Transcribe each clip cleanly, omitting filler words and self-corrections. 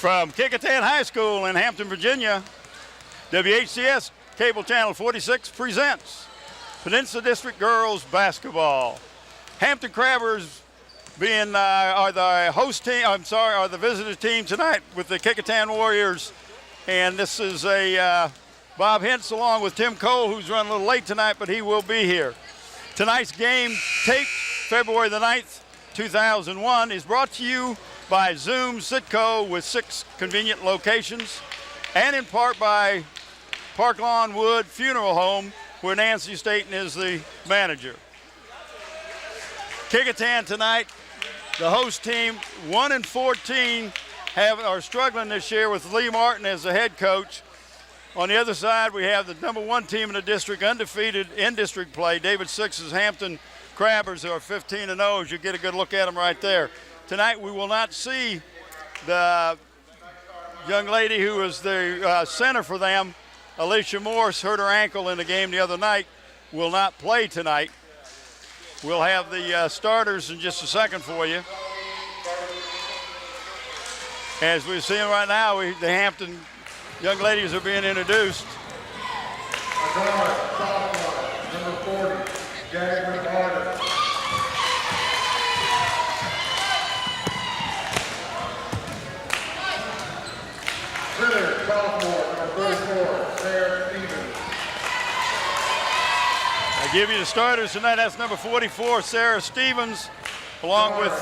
From Kecoughtan High School in Hampton, Virginia, WHCS Cable Channel 46 presents Peninsula District Girls Basketball. Hampton Crabbers are the host team, are the visitor team tonight with the Kecoughtan Warriors. And this is Bob Hintz along with Tim Cole, who's running a little late tonight, but he will be here. Tonight's game, taped February the 9th, 2001, is brought to you by Zoom Sitco with 6 convenient locations, and in part by Park Lawn Wood Funeral Home, where Nancy Staten is the manager. Kecoughtan tonight, the host team, 1-14, are struggling this year with Lee Martin as the head coach. On the other side, we have the number 1 team in the district, undefeated in district play, David Six's Hampton Crabbers, who are 15-0, as you get a good look at them right there. Tonight we will not see the young lady who is the center for them, Alicia Morse, hurt her ankle in the game the other night, will not play tonight. We'll have the starters in just a second for you. As we're seeing right now, the Hampton young ladies are being introduced. Number 40, Jasmine Carter. Center, sophomore, number 34, Sarah Stevens. I give you the starters tonight. That's number 44, Sarah Stevens, along with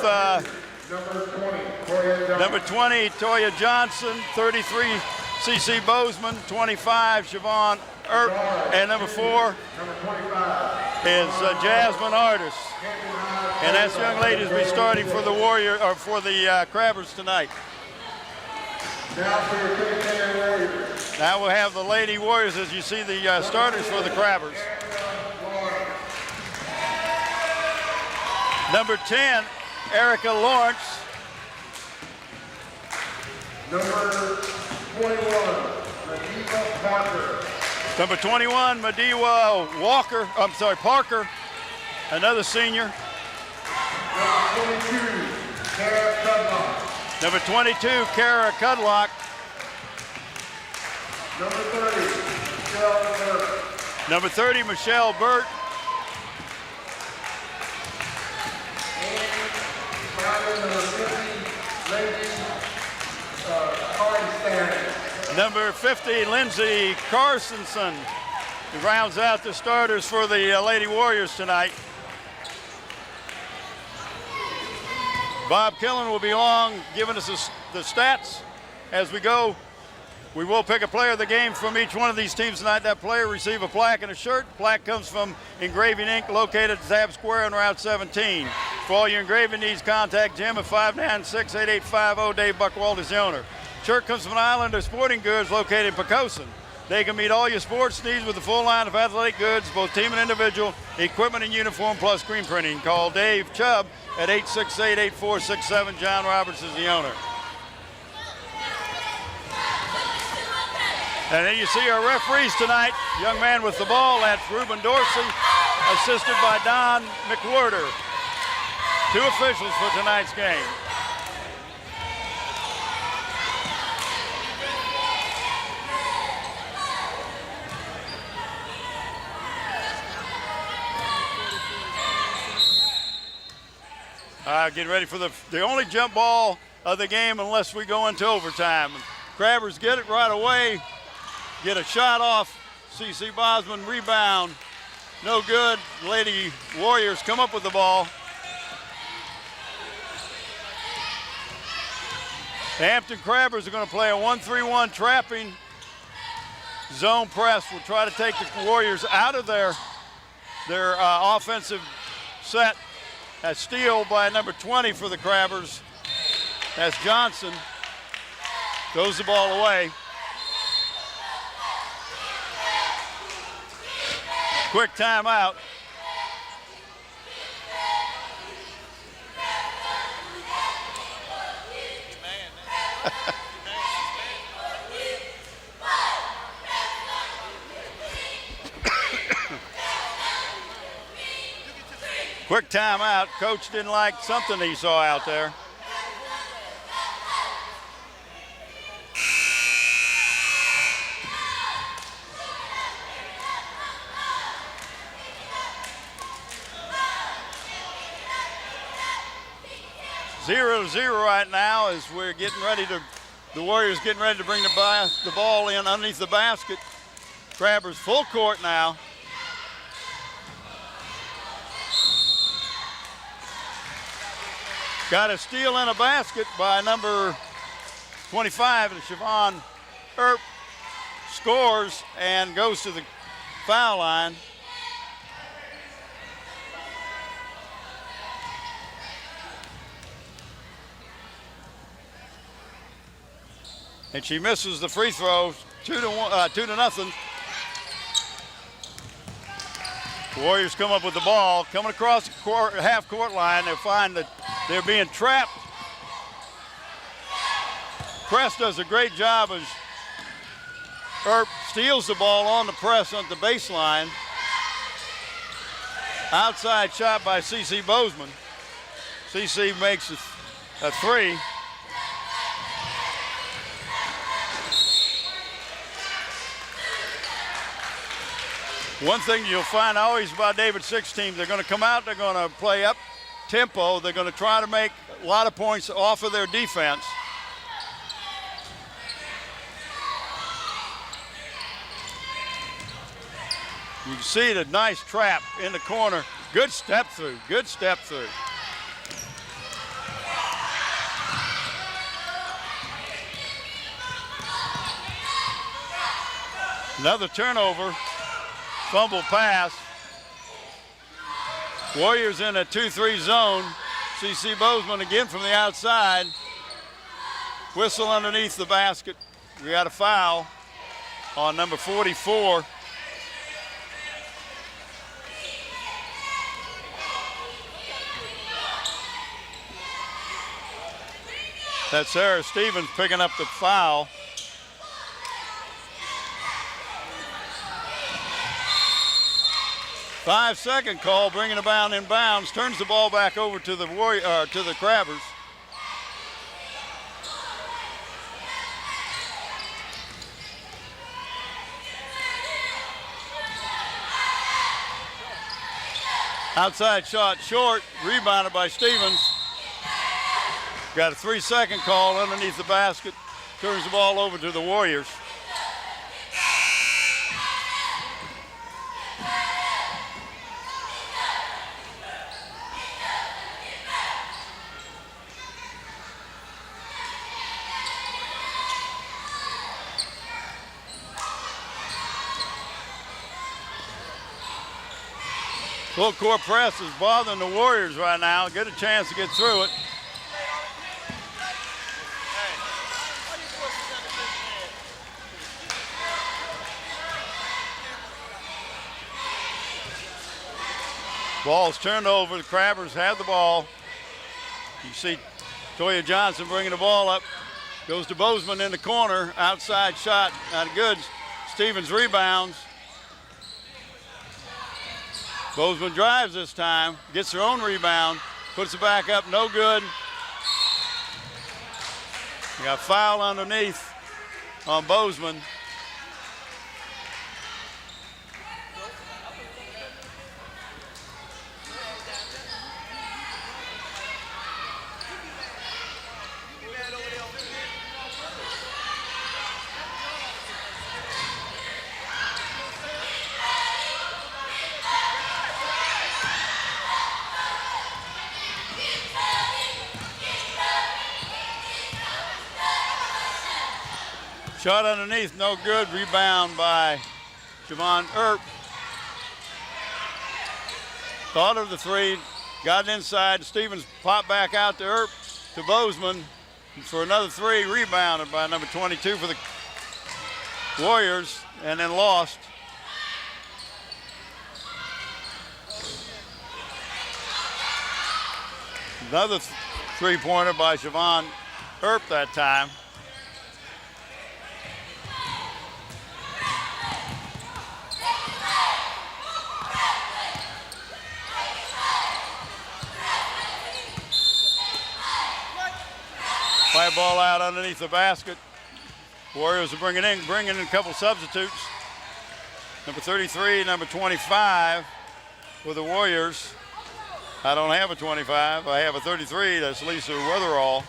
number 20, Toya Johnson, 33, C.C. Bozeman, 25, Siobhan Earp, and number 4 is Jasmine Artis. And that's the young ladies will be starting for the Crabbers tonight. Now we'll have the Lady Warriors as you see the starters for the Crabbers. Number 10, Erica Lawrence. Number 21, Madiwa Parker. Number 21, Madiwa Parker, another senior. Number 22, Kara Cudlock. Number 22, Kara Cudlock. Number 30, Michelle Burt. Number 30, Michelle Burt. And finally, number 50, Lady Carstensen. Number 50, Lindsay Carsonson, who rounds out the starters for the Lady Warriors tonight. Bob Killen will be along giving us the stats as we go. We will pick a player of the game from each one of these teams tonight. That player will receive a plaque and a shirt. The plaque comes from Engraving Inc., located at Zab Square on Route 17. For all your engraving needs, contact Jim at 596-8850. Dave Buckwald is the owner. Shirt comes from Islander Sporting Goods, located in Kecoughtan. They can meet all your sports needs with a full line of athletic goods, both team and individual, equipment and uniform, plus screen printing. Call Dave Chubb at 868-8467. John Roberts is the owner. And then you see our referees tonight. Young man with the ball, that's Ruben Dorsey, assisted by Don McWhirter. 2 officials for tonight's game. Getting ready for the only jump ball of the game unless we go into overtime. Crabbers get it right away, get a shot off. C.C. Bosman rebound, no good. Lady Warriors come up with the ball. The Hampton Crabbers are going to play a 1-3-1 trapping zone press. We'll try to take the Warriors out of their offensive set. A steal by number 20 for the Crabbers. That's Johnson. Goes the ball away. Quick timeout. Quick timeout. Coach didn't like something he saw out there. 0-0 right now as we're getting ready to, the Warriors getting ready to bring the ball in underneath the basket. Crabbers full court now. Got a steal and a basket by number 25, and Siobhan Earp scores and goes to the foul line. And she misses the free throw, 2-0. Warriors come up with the ball, coming across the half-court line. They find that they're being trapped. Press does a great job as Earp steals the ball on the press at the baseline. Outside shot by CC Bozeman. CC makes a three. One thing you'll find always about David Six teams, they're going to come out, they're going to play up tempo, they're going to try to make a lot of points off of their defense. You can see the nice trap in the corner. Good step through, good step through. Another turnover. Fumble pass. Warriors in a 2-3 zone. CC Bozeman again from the outside. Whistle underneath the basket. We got a foul on number 44. That's Sarah Stevens picking up the foul. Five-second call, bringing it down in bounds, turns the ball back over to the Crabbers. Outside shot short, rebounded by Stevens. Got a 3-second call underneath the basket, turns the ball over to the Warriors. Full court press is bothering the Warriors right now. Get a chance to get through it. Ball's turned over. The Crabbers have the ball. You see Toya Johnson bringing the ball up. Goes to Bozeman in the corner. Outside shot, not good. Stevens rebounds. Bozeman drives this time, gets her own rebound, puts it back up, no good. We got a foul underneath on Bozeman. Shot underneath, no good. Rebound by Siobhan Earp. Thought of the three, got it inside. Stevens popped back out to Earp, to Bozeman for another three. Rebounded by number 22 for the Warriors, and then lost. Another three-pointer by Siobhan Earp that time. Fly ball out underneath the basket. Warriors are bringing in a couple substitutes. Number 33, number 25 for the Warriors. I don't have a 25. I have a 33. That's Lisa Weatherall.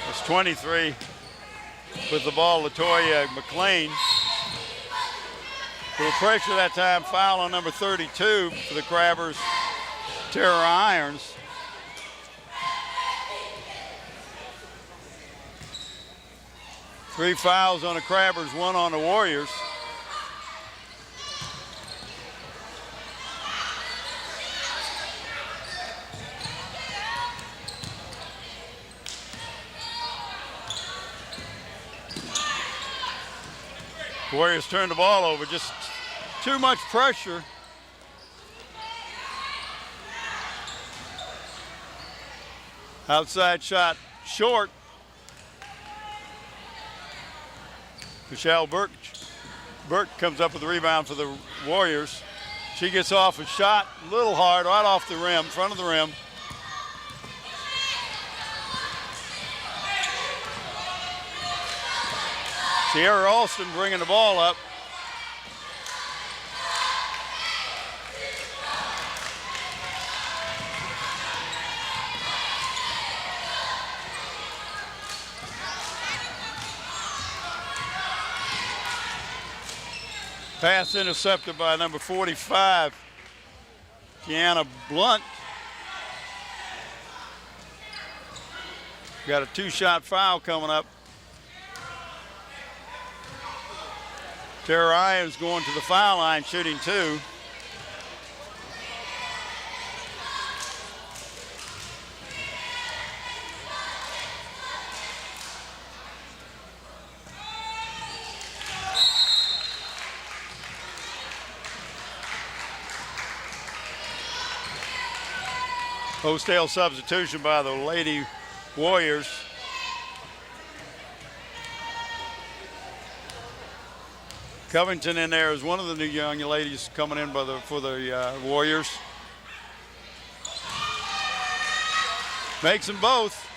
It's 23 with the ball, Latoya McLean. A little pressure that time, foul on number 32 for the Crabbers, Tara Irons. Three fouls on the Crabbers, one on the Warriors. Warriors turned the ball over, just too much pressure. Outside shot short. Michelle Burke comes up with the rebound for the Warriors. She gets off a shot, a little hard, right off the rim, front of the rim. Sierra Alston bringing the ball up. Pass intercepted by number 45, Kiana Blunt. Got a two-shot foul coming up. Tara Irons going to the foul line, shooting two. Post-tail substitution by the Lady Warriors. Covington in there is one of the new young ladies coming in for the Warriors. Makes them both.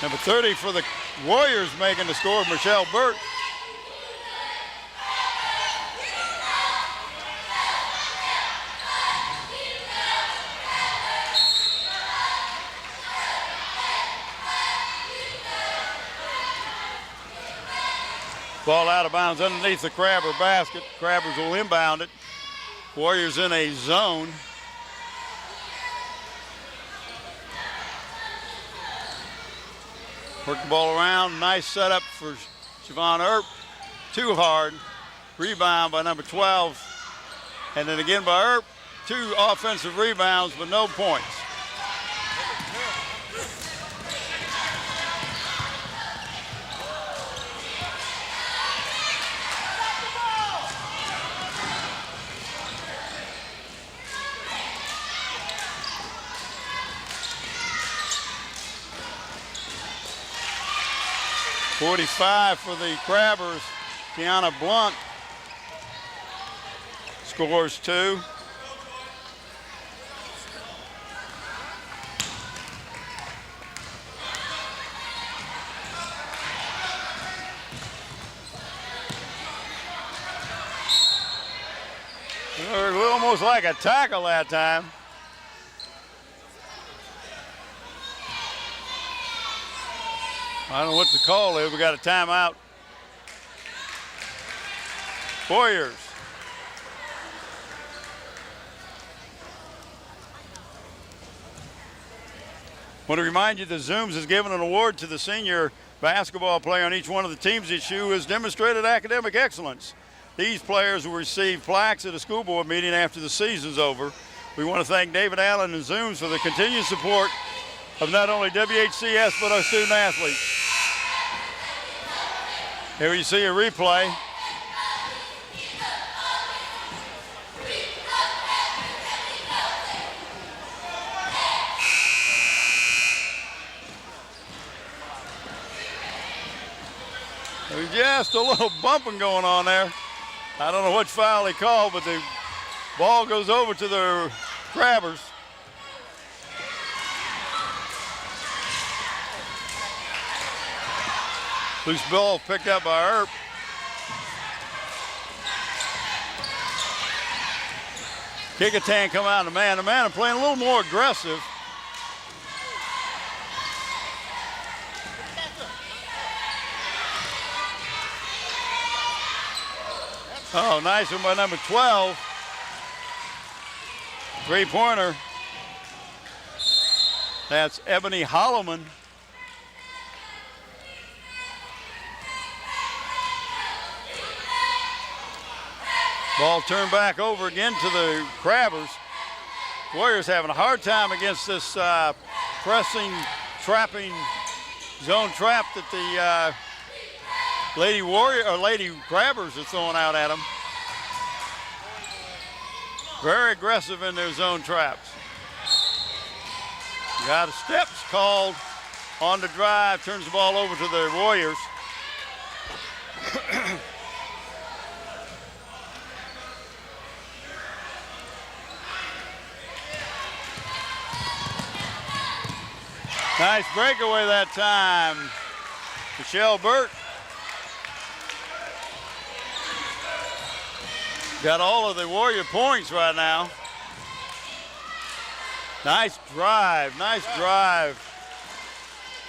Number 30 for the Warriors making the score, Michelle Burke. Ball out of bounds underneath the Crabber basket. Crabbers will inbound it. Warriors in a zone. Work the ball around. Nice setup for Siobhan Earp. Too hard. Rebound by number 12. And then again by Earp. Two offensive rebounds, but no points. .45 for the Crabbers. Kiana Blunt scores two. It was almost like a tackle that time. I don't know what to call it. We got a timeout. Warriors. Want to remind you that Zooms has given an award to the senior basketball player on each one of the teams this year who has demonstrated academic excellence. These players will receive plaques at a school board meeting after the season's over. We want to thank David Allen and Zooms for the continued support of not only WHCS but our student athletes. Here you see a replay. There's just a little bumping going on there. I don't know which foul he called, but the ball goes over to the Crabbers. Loose ball picked up by Earp. Kecoughtan come out to man and playing a little more aggressive. Oh, nice one by number 12. Three-pointer. That's Ebony Holloman. Ball turned back over again to the Crabbers. Warriors having a hard time against this pressing, trapping zone trap that the Lady Crabbers are throwing out at them. Very aggressive in their zone traps. Got a steps called on the drive, turns the ball over to the Warriors. Nice breakaway that time. Michelle Burt got all of the Warrior points right now. Nice drive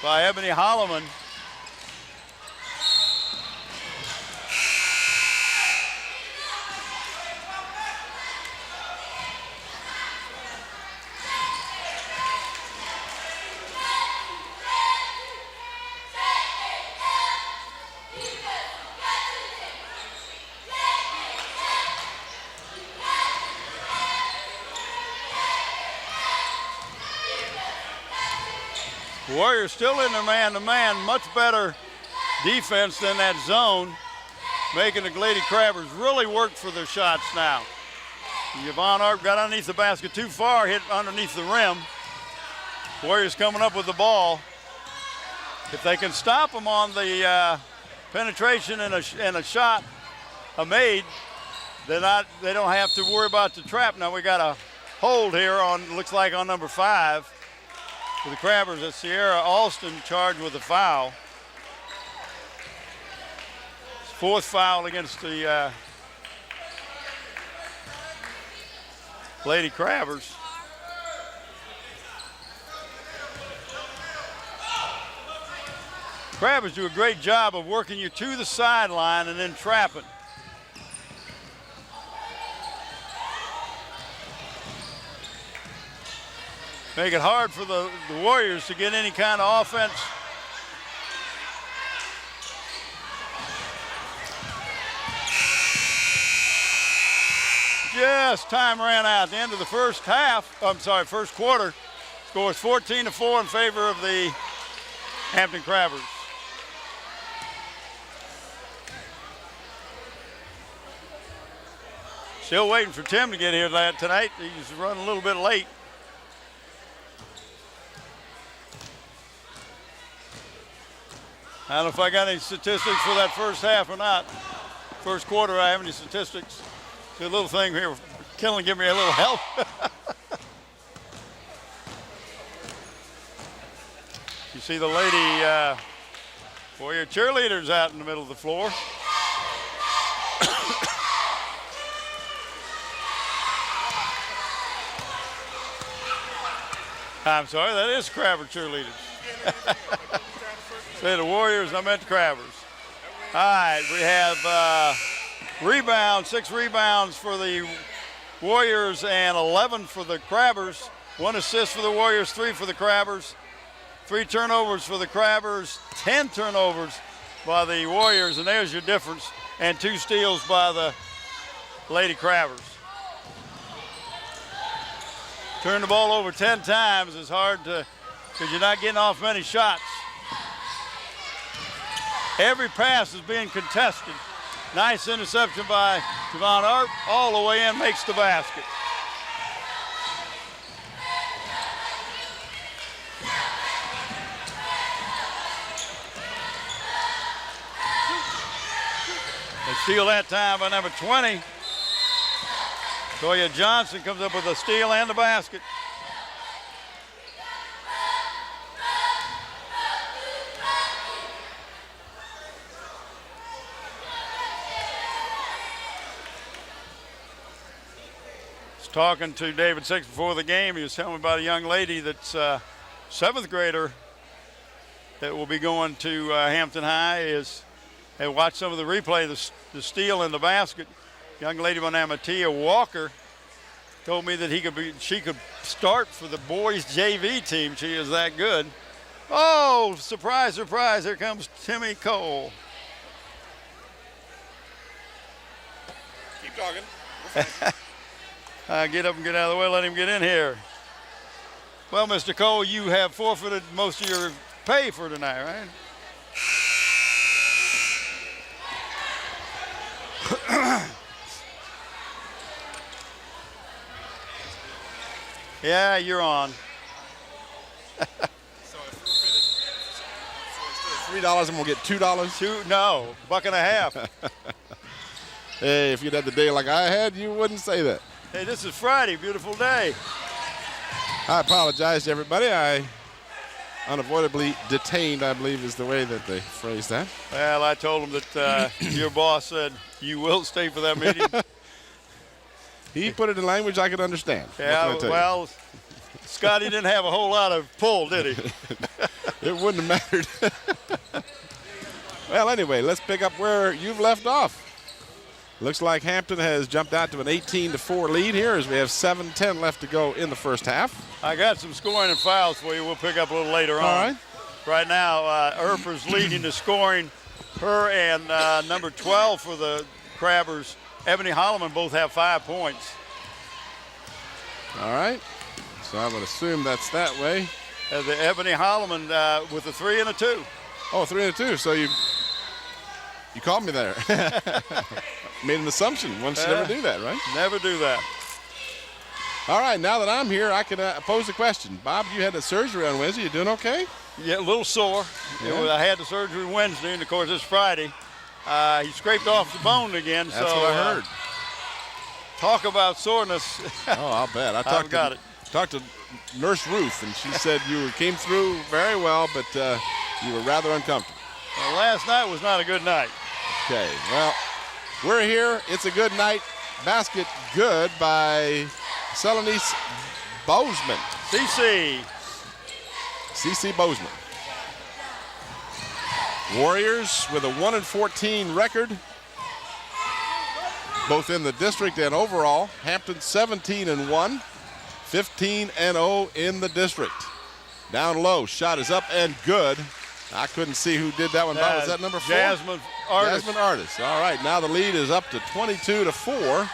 by Ebony Holloman. Warriors still in their man-to-man, much better defense than that zone, making the Lady Crabbers really work for their shots now. Yvonne Arp got underneath the basket too far, hit underneath the rim. Warriors coming up with the ball. If they can stop them on the penetration and a shot made, they don't have to worry about the trap. Now we got a hold here on, looks like on number 5. For the Crabbers, it's Sierra Alston charged with a foul. Fourth foul against the Lady Crabbers. Crabbers do a great job of working you to the sideline and then trapping. Make it hard for the Warriors to get any kind of offense. Just time ran out at the end of the first quarter. Scores 14-4 in favor of the Hampton Crabbers. Still waiting for Tim to get here tonight. He's running a little bit late. I don't know if I got any statistics for that first half or not. First quarter, I have any statistics. See a little thing here. Killen, give me a little help. You see the Lady Warrior cheerleaders out in the middle of the floor. I'm sorry, that is Crabber cheerleaders. Say the Warriors, I meant the Crabbers. All right, we have rebounds, 6 rebounds for the Warriors and 11 for the Crabbers. 1 assist for the Warriors, 3 for the Crabbers. 3 turnovers for the Crabbers, 10 turnovers by the Warriors, and there's your difference, and 2 steals by the Lady Crabbers. Turn the ball over 10 times is hard to, because you're not getting off many shots. Every pass is being contested. Nice interception by Javon Arp, all the way in, makes the basket. They steal that time by number 20. Toya Johnson comes up with a steal and a basket. Talking to David Six before the game, he was telling me about a young lady that's a 7th grader that will be going to Hampton High. They watched some of the replay, the steal and the basket. Young lady by name of Tia Walker told me that she could start for the boys JV team. She is that good. Oh, surprise, surprise! Here comes Timmy Cole. Keep talking. Get up and get out of the way, let him get in here. Well, Mr. Cole, you have forfeited most of your pay for tonight, right? Yeah, you're on. So I forfeited. So instead of $3, I'm gonna get $2. No, $1.50. Hey, if you'd had the day like I had, you wouldn't say that. Hey, this is Friday, beautiful day. I apologize to everybody. I unavoidably detained, I believe is the way that they phrased that. Well, I told him that your boss said you will stay for that meeting. He put it in language I could understand. Yeah, well, Scotty didn't have a whole lot of pull, did he? It wouldn't have mattered. Well, anyway, let's pick up where you've left off. Looks like Hampton has jumped out to an 18-4 lead here as we have 7:10 left to go in the first half. I got some scoring and fouls for you. We'll pick up a little later on. All right. Right now, Erper's leading the scoring. Her and number 12 for the Crabbers, Ebony Holloman, both have 5 points. All right. So I would assume that's that way. The Ebony Holloman with a 3 and a 2. Oh, 3 and 2. So you called me there. Made an assumption. One should never do that, right? Never do that. All right, now that I'm here, I can pose a question. Bob, you had a surgery on Wednesday. You doing okay? Yeah, a little sore. Yeah. I had the surgery Wednesday, and of course it's Friday. He scraped off the bone again. That's so, what I heard. Talk about soreness. Oh, I'll bet. I talked to Nurse Ruth, and she said you came through very well, but you were rather uncomfortable. Well, last night was not a good night. Okay, well, we're here. It's a good night. Basket good by Celanese Bozeman. CC Bozeman. Warriors with a 1-14 record, both in the district and overall. Hampton 17-1, 15-0 in the district. Down low, shot is up and good. I couldn't see who did that one. Was that number 4? Jasmine Artis. Jasmine Artis. All right, now the lead is up to 22-4.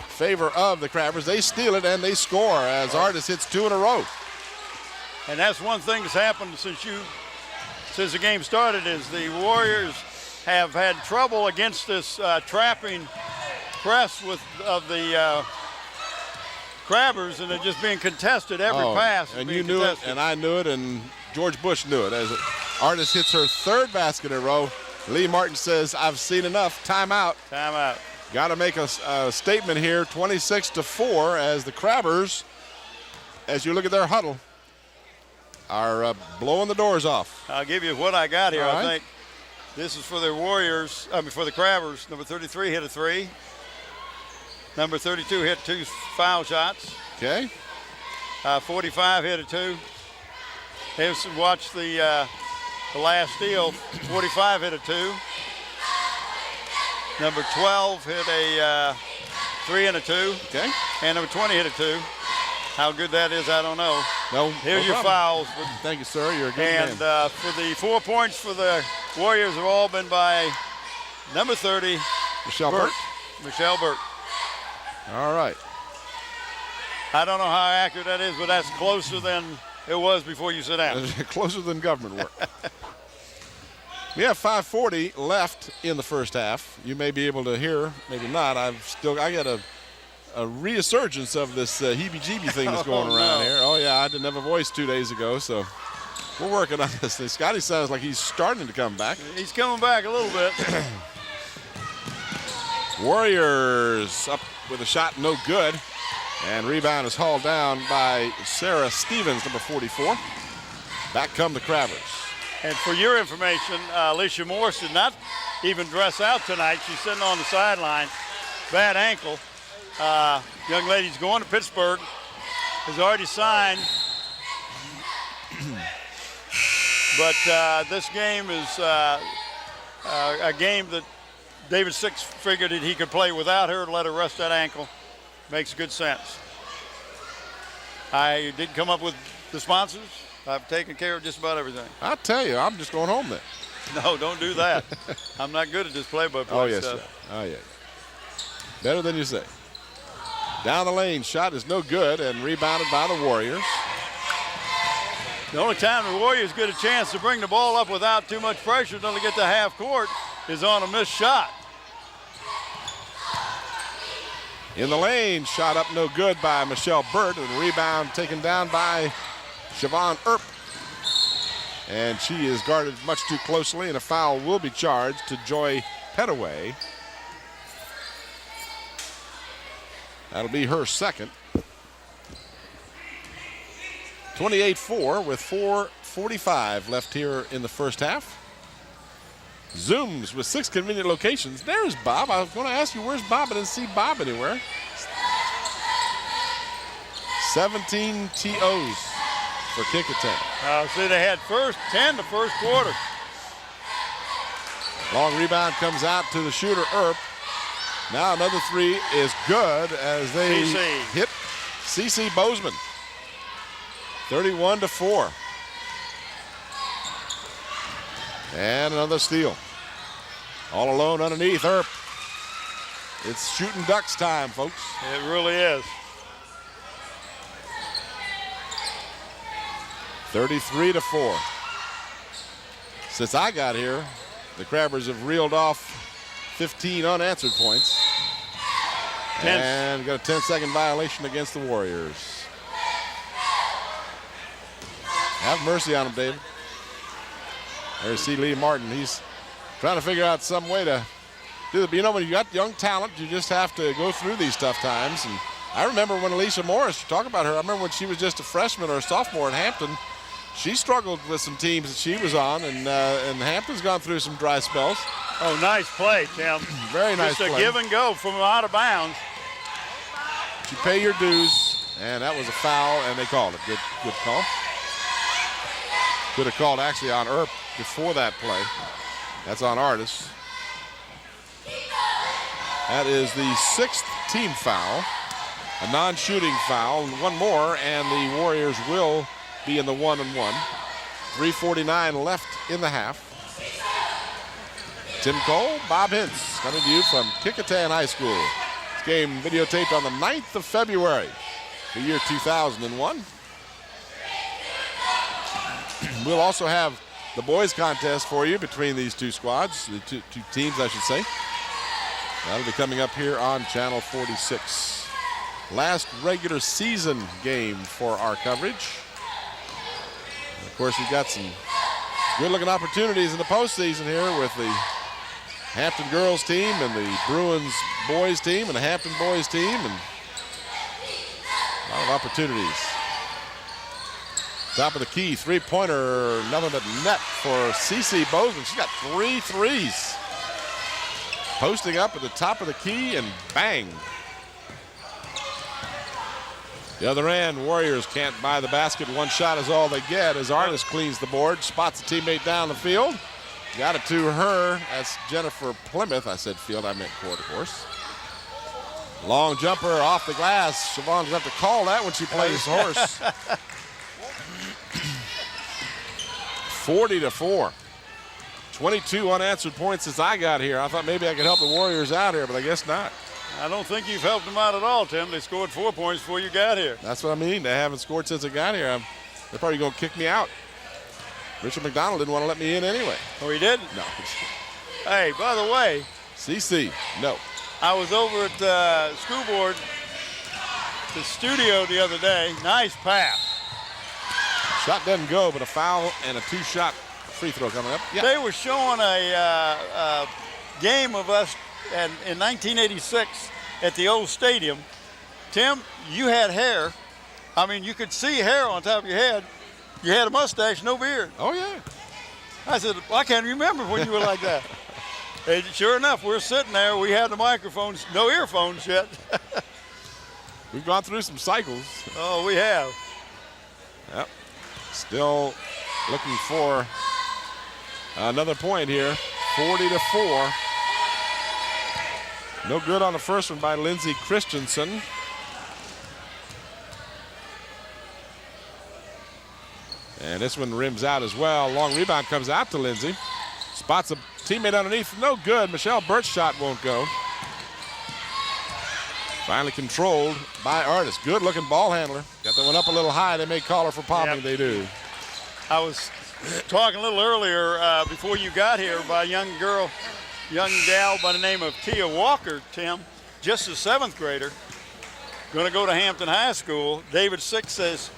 Favor of the Crabbers. They steal it and they score as Artis hits 2 in a row. And that's one thing that's happened since the game started is the Warriors have had trouble against this trapping press of the Crabbers, and they're just being contested every pass. And you knew it, and I knew it, and George Bush knew it. As Artis hits her 3rd basket in a row, Lee Martin says, "I've seen enough. Timeout." Timeout. Got to make a statement here. 26-4 as the Crabbers, as you look at their huddle, are blowing the doors off. I'll give you what I got here. All I right. think this is for the Warriors. For the Crabbers. Number 33 hit a 3. Number 32 hit 2 foul shots. Okay. 45 hit a 2. Here's watch the last steal. 45 hit a 2. Number 12 hit a 3 and a 2. Okay. And number 20 hit a 2. How good that is, I don't know. No. Here's your fouls. Thank you, sir. You're a good man. And for the 4 points for the Warriors have all been by number 30, Michelle Burt. Michelle Burt. All right. I don't know how accurate that is, but that's closer than it was before you sit down. Closer than government work. We have 5:40 left in the first half. You may be able to hear, maybe not. I got a resurgence of this heebie-jeebie thing that's going around here. Oh yeah, I didn't have a voice 2 days ago, so we're working on this thing. Scotty sounds like he's starting to come back. He's coming back a little bit. Warriors up with a shot, no good. And rebound is hauled down by Sarah Stevens, number 44. Back come the Crabbers. And for your information, Alicia Morris did not even dress out tonight. She's sitting on the sideline. Bad ankle. Young lady's going to Pittsburgh. Has already signed. But this game is a game that David Six figured that he could play without her to let her rest that ankle. Makes good sense. I did come up with the sponsors. I've taken care of just about everything. I'll tell you, I'm just going home then. No, don't do that. I'm not good at this play-by-play Oh, yes, stuff. sir. Oh, yeah. Better than you say. Down the lane, shot is no good and rebounded by the Warriors. The only time the Warriors get a chance to bring the ball up without too much pressure until they get to half court is on a missed shot. In the lane, shot up no good by Michelle Burt, and rebound taken down by Siobhan Earp. And she is guarded much too closely, and a foul will be charged to Joy Petaway. That'll be her second. 28-4 with 4:45 left here in the first half. Zooms with 6 convenient locations. There's Bob. I was going to ask you, where's Bob? I didn't see Bob anywhere. 17 TOs for Kecoughtan. See, they had 10 the first quarter. Long rebound comes out to the shooter, Earp. Now another three is good as they hit CC Bozeman. 31-4. And another steal. All alone underneath Earp. It's shooting ducks time, folks. It really is. 33-4. Since I got here, the Crabbers have reeled off 15 unanswered points. And got a 10-second violation against the Warriors. Have mercy on him, David. There's C. Lee Martin. He's trying to figure out some way to do it. You know, when you got young talent, you just have to go through these tough times. And I remember when Alicia Morris, talk about her, I remember when she was just a freshman or a sophomore at Hampton, she struggled with some teams that she was on, and Hampton's gone through some dry spells. Oh, nice play, Tim. Very nice play. Just a give and go from out of bounds. You pay your dues, and that was a foul, and they called it. Good call. Could have called actually on Earp before that play. That's on Artis. That is the 6th team foul. A non-shooting foul, and one more, and the Warriors will be in the 1-1. 3:49 left in the half. Tim Cole, Bob Hintz, coming to you from Kecoughtan High School. This game videotaped on the 9th of February, the year 2001. We'll also have the boys contest for you between these two squads, the two teams, I should say. That'll be coming up here on Channel 46. Last regular season game for our coverage. And of course, we've got some good-looking opportunities in the postseason here with the Hampton girls team and the Bruins boys team and the Hampton boys team, and a lot of opportunities. Top of the key, three-pointer, nothing but net for CC Bozeman. She's got 3 threes. Posting up at the top of the key, and bang. The other end, Warriors can't buy the basket. One shot is all they get as Artis cleans the board, spots a teammate down the field. Got it to her. That's Jennifer Plymouth. I said field, I meant court, of course. Long jumper off the glass. Siobhan's going to have to call that when she plays horse. 40-4. 22 unanswered points since I got here. I thought maybe I could help the Warriors out here, but I guess not. I don't think you've helped them out at all, Tim. They scored 4 points before you got here. That's what I mean. They haven't scored since I got here. They're probably going to kick me out. Richard McDonald didn't want to let me in anyway. Oh, he didn't? No. Hey, by the way. CC, no. I was over at school board, the studio the other day. Nice pass. Shot doesn't go, but a foul and a 2-shot free throw coming up. Yeah. They were showing a game of us and in 1986 at the old stadium, Tim, you had hair. I mean, you could see hair on top of your head. You had a mustache, no beard. Oh, yeah. I said, well, I can't remember when you were like that. And sure enough, we're sitting there. We had the microphones, no earphones yet. We've gone through some cycles. Oh, we have. Yep. Still looking for another point here. 40-4. No good on the first one by Lindsey Christensen. And this one rims out as well. Long rebound comes out to Lindsey. Spots a teammate underneath. No good. Michelle Burt's shot won't go. Finally controlled by Artis. Good looking ball handler. Got that one up a little high. They may call her for popping. Yep. They do. I was talking a little earlier before you got here by a young gal by the name of Tia Walker, Tim, just a 7th grader, going to go to Hampton High School. David Six says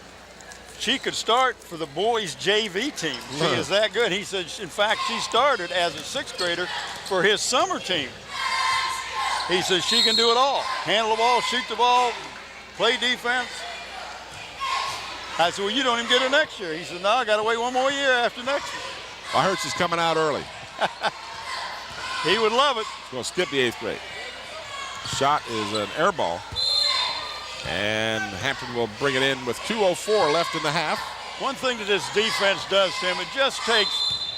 she could start for the boys JV team. She is that good. He said, in fact, she started as a 6th grader for his summer team. He says she can do it all. Handle the ball, shoot the ball, play defense. I said, well, you don't even get her next year. He said, no, I got to wait one more year after next year. I heard she's coming out early. He would love it. She's going to skip the 8th grade. Shot is an air ball. And Hampton will bring it in with 2:04 left in the half. One thing that this defense does, Tim, it just takes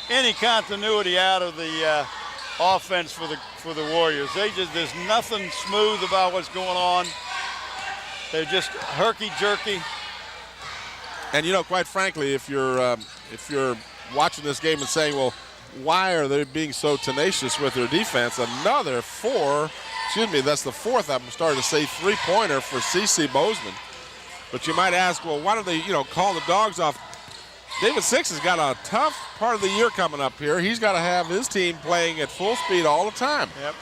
any continuity out of the offense for the Warriors. There's nothing smooth about what's going on. They're just herky-jerky. And you know, quite frankly, if you're watching this game and saying, well, why are they being so tenacious with their defense? That's the 4th, I'm starting to say, 3-pointer for CC Bozeman. But you might ask, well, why don't they, call the dogs off? David Six has got a tough part of the year coming up here. He's got to have his team playing at full speed all the time. Yep.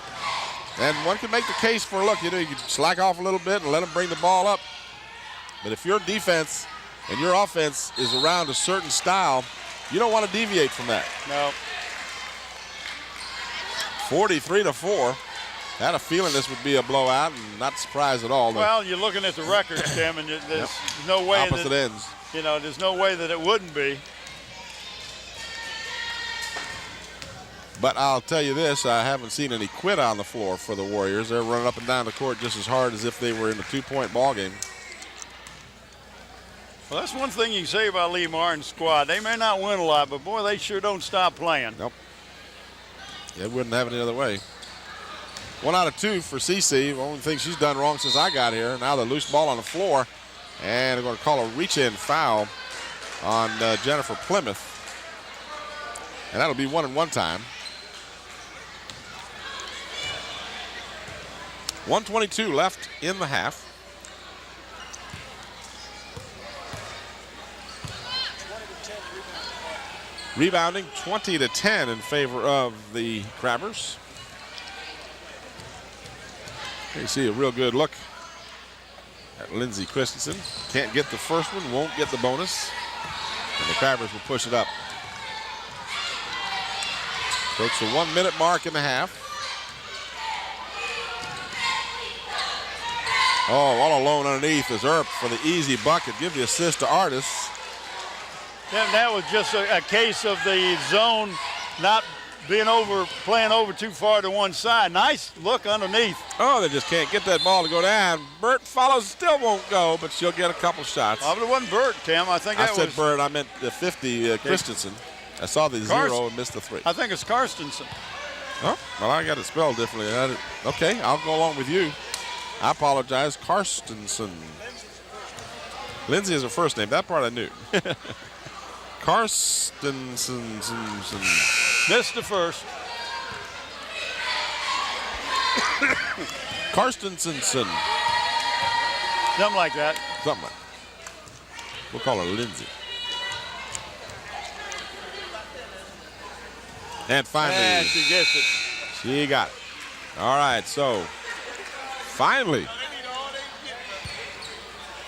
And one can make the case for, look, you can slack off a little bit and let them bring the ball up. But if your defense and your offense is around a certain style, you don't want to deviate from that. No. 43-4. Had a feeling this would be a blowout, and not surprised at all. Well, you're looking at the record, Tim, and there's no way opposite ends. There's no way that it wouldn't be. But I'll tell you this, I haven't seen any quit on the floor for the Warriors. They're running up and down the court just as hard as if they were in a 2-point ball game. Well, that's one thing you can say about Lee Martin's squad. They may not win a lot, but, boy, they sure don't stop playing. Nope. They wouldn't have it any other way. 1 out of 2 for CC. The only thing she's done wrong since I got here. Now the loose ball on the floor. And they're going to call a reach-in foul on Jennifer Plymouth. And that'll be 1-and-1 time. 1:22 left in the half. Rebounding 20-10 in favor of the Crabbers. You see a real good look at Lindsey Christensen. Can't get the first one, won't get the bonus. And the Crabbers will push it up. Approach the 1-minute mark in the half. Oh, all alone underneath is Earp for the easy bucket. Give the assist to Artis. That was just a case of the zone not playing over too far to one side. Nice look underneath. Oh, they just can't get that ball to go down. Burt follows, still won't go, but she'll get a couple shots. But it wasn't Burt, Tim. I think that was. I said Burt, I meant the 50, Christensen. I saw the 0 and missed the 3. I think it's Karstensen. Oh, well, I got it spelled differently. Okay, I'll go along with you. I apologize. Karstensen. Lindsay is her first name. That part I knew. Karstensen. Missed the first. Karstensen. Something like that. Something like that. We'll call her Lindsay. And finally. And she gets it. She got it. All right, so finally,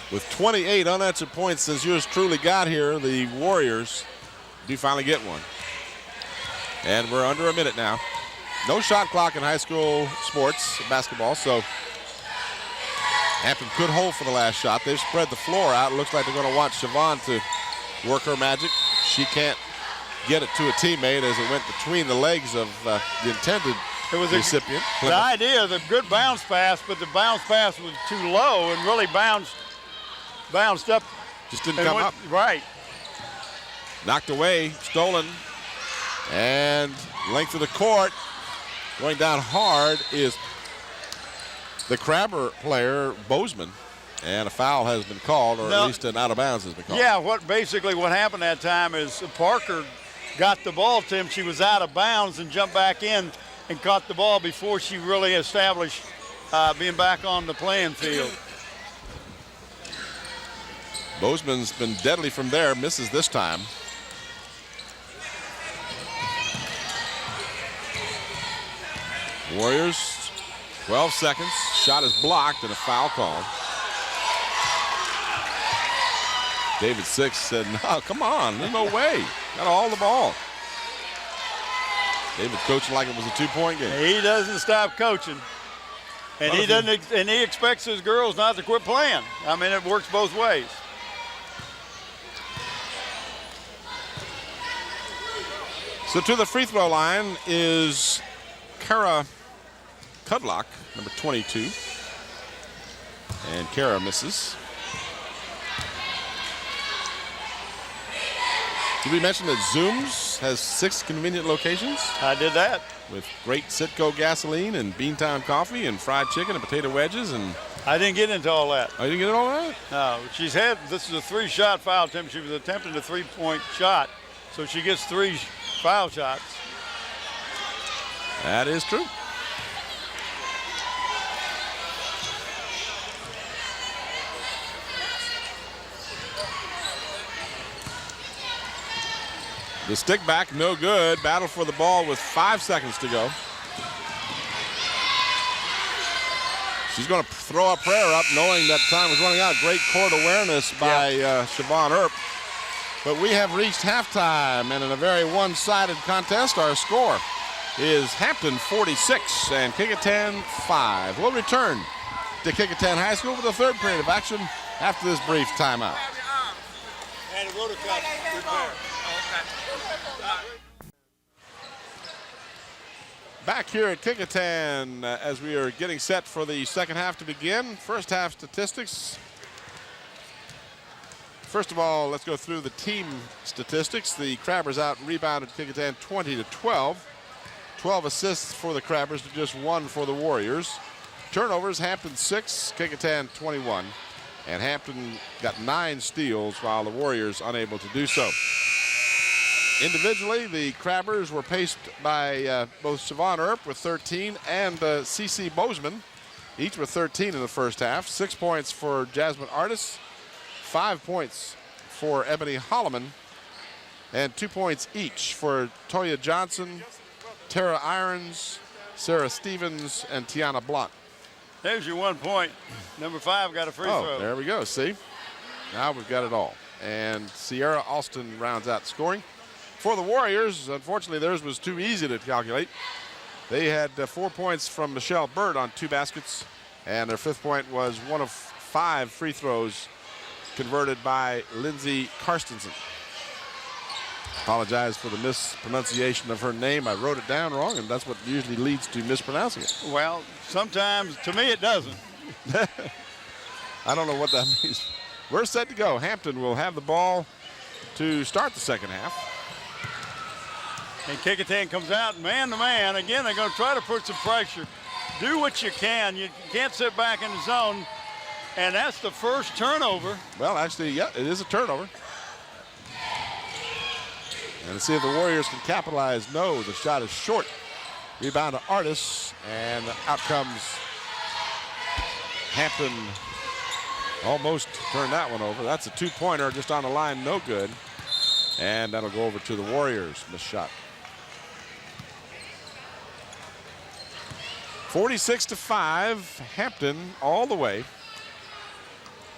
with 28 unanswered points since yours truly got here, the Warriors do finally get one. And we're under a minute now. No shot clock in high school sports, basketball, so Hampton could hold for the last shot. They've spread the floor out. It looks like they're going to want Siobhan to work her magic. She can't get it to a teammate as it went between the legs of the intended recipient. The idea is a good bounce pass, but the bounce pass was too low and really bounced up. Just didn't come up. Right. Knocked away, stolen, and length of the court. Going down hard is the Crabber player, Bozeman, and a foul has been called, or at least an out of bounds has been called. Yeah, what happened that time is Parker got the ball to him. She was out of bounds and jumped back in and caught the ball before she really established being back on the playing field. Bozeman's been deadly from there, misses this time. Warriors, 12 seconds. Shot is blocked and a foul called. David Six said, no, come on, there's no way. Got to hold the ball. David coaching like it was a 2-point game. He doesn't stop coaching. And he expects his girls not to quit playing. I mean, it works both ways. So to the free throw line is Kara Cudlock, number 22. And Kara misses. Did we mention that Zooms has 6 convenient locations? I did that. With great Citgo gasoline and Beantown coffee and fried chicken and potato wedges. And I didn't get into all that. Oh, you didn't get all that? No, this is a 3-shot foul attempt. She was attempting a 3-point shot, so she gets 3 foul shots. That is true. The stick back, no good. Battle for the ball with 5 seconds to go. She's going to throw a prayer up knowing that time is running out. Great court awareness by Siobhan Earp. But we have reached halftime, and in a very one-sided contest, our score is Hampton 46 and Kecoughtan 5. We'll return to Kecoughtan High School for the third period of action after this brief timeout. And a rotor cuff repair. Back here at Kecoughtan as we are getting set for the second half to begin. First half statistics. First of all, let's go through the team statistics. The Crabbers out rebounded Kecoughtan 20-12. 12 assists for the Crabbers to just 1 for the Warriors. Turnovers, Hampton 6, Kecoughtan 21. And Hampton got 9 steals while the Warriors unable to do so. Individually, the Crabbers were paced by both Siobhan Earp with 13 and C.C. Bozeman, each with 13 in the first half. 6 points for Jasmine Artis, 5 points for Ebony Holloman, and 2 points each for Toya Johnson, Tara Irons, Sarah Stevens, and Tiana Blunt. There's your 1 point. Number 5 got a free throw. There we go. See? Now we've got it all. And Sierra Alston rounds out scoring. For the Warriors, unfortunately, theirs was too easy to calculate. They had 4 points from Michelle Bird on 2 baskets, and their 5th point was 1 of 5 free throws converted by Lindsay Karstensen. Apologize for the mispronunciation of her name. I wrote it down wrong, and that's what usually leads to mispronouncing it. Well, sometimes, to me, it doesn't. I don't know what that means. We're set to go. Hampton will have the ball to start the second half. And Kecoughtan comes out man to man. Again, they're going to try to put some pressure. Do what you can. You can't sit back in the zone. And that's the first turnover. Well, actually, yeah, it is a turnover. And to see if the Warriors can capitalize. No, the shot is short. Rebound to Artis, and out comes Hampton. Almost turned that one over. That's a 2-pointer just on the line, no good. And that'll go over to the Warriors. Missed shot. 46-5, Hampton all the way.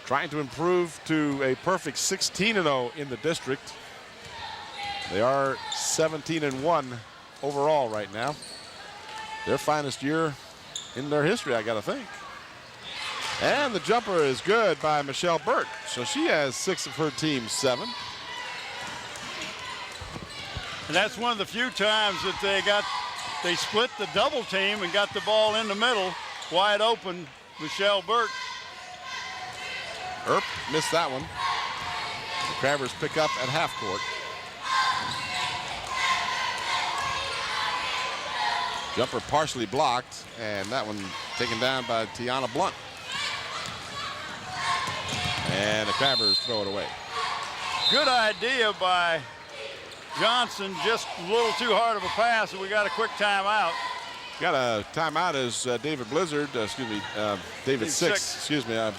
Trying to improve to a perfect 16-0 in the district. They are 17-1 overall right now. Their finest year in their history, I got to think. And the jumper is good by Michelle Burt. So she has 6 of her team's 7. And that's one of the few times that they split the double team and got the ball in the middle, wide open, Michelle Burt. Earp missed that one. The Crabbers pick up at half court. Jumper partially blocked, and that one taken down by Tiana Blunt. And the Crabbers throw it away. Good idea by Johnson, just a little too hard of a pass, and we got a quick timeout. Got a timeout as David David Six, excuse me. I'm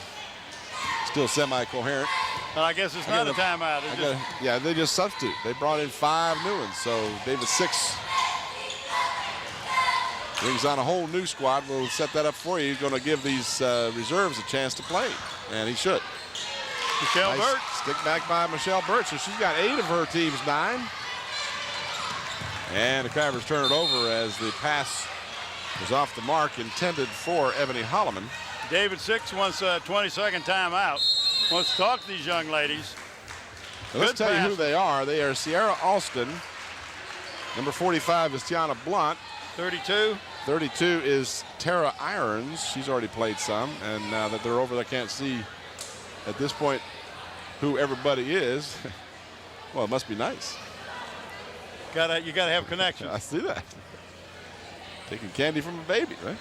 still semi-coherent. Well, I guess it's not a timeout. Yeah, they just substitute. They brought in 5 new ones, so David Six brings on a whole new squad. We'll set that up for you. He's going to give these reserves a chance to play, and he should. Michelle Burt. Stick back by Michelle Burt. So she's got 8 of her team's 9. And the Crabbers turn it over as the pass was off the mark, intended for Ebony Holloman. David Six wants a 20-second timeout. Wants to talk to these young ladies. Let's tell you who they are. They are Sierra Alston. Number 45 is Tiana Blunt. 32. 32 is Tara Irons. She's already played some. And now that they're over, I can't see at this point who everybody is. Well, it must be nice. You gotta have connections. I see that. Taking candy from a baby, right?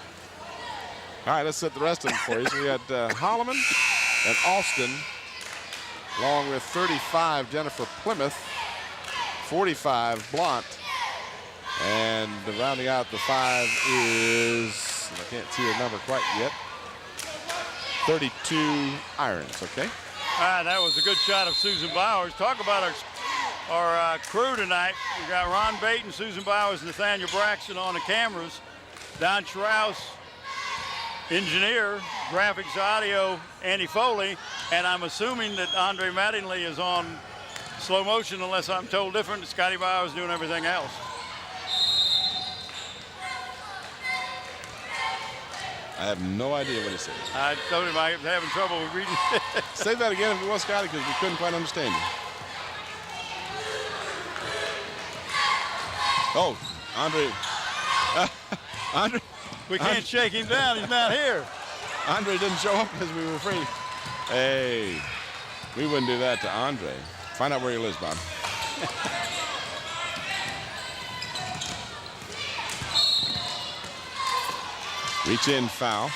All right, let's set the rest of them for you. So we got Holloman and Alston, along with 35 Jennifer Plymouth, 45 Blunt, and rounding out the 5 is, I can't see her number quite yet, 32 Irons, okay? All right, that was a good shot of Susan Bowers. Talk about our crew tonight. We got Ron Baton, Susan Bowers, Nathaniel Braxton on the cameras. Don Schraus, engineer, graphics, audio, Andy Foley, and I'm assuming that Andre Mattingly is on slow motion unless I'm told different. Scotty Bowers doing everything else. I have no idea what he said. I told him I was having trouble with reading. Say that again if you want, Scotty, because we couldn't quite understand you. Oh, Andre. Andre. We can't shake him down. He's not here. Andre didn't show up because we were afraid. Hey, we wouldn't do that to Andre. Find out where he lives, Bob. Reach in foul.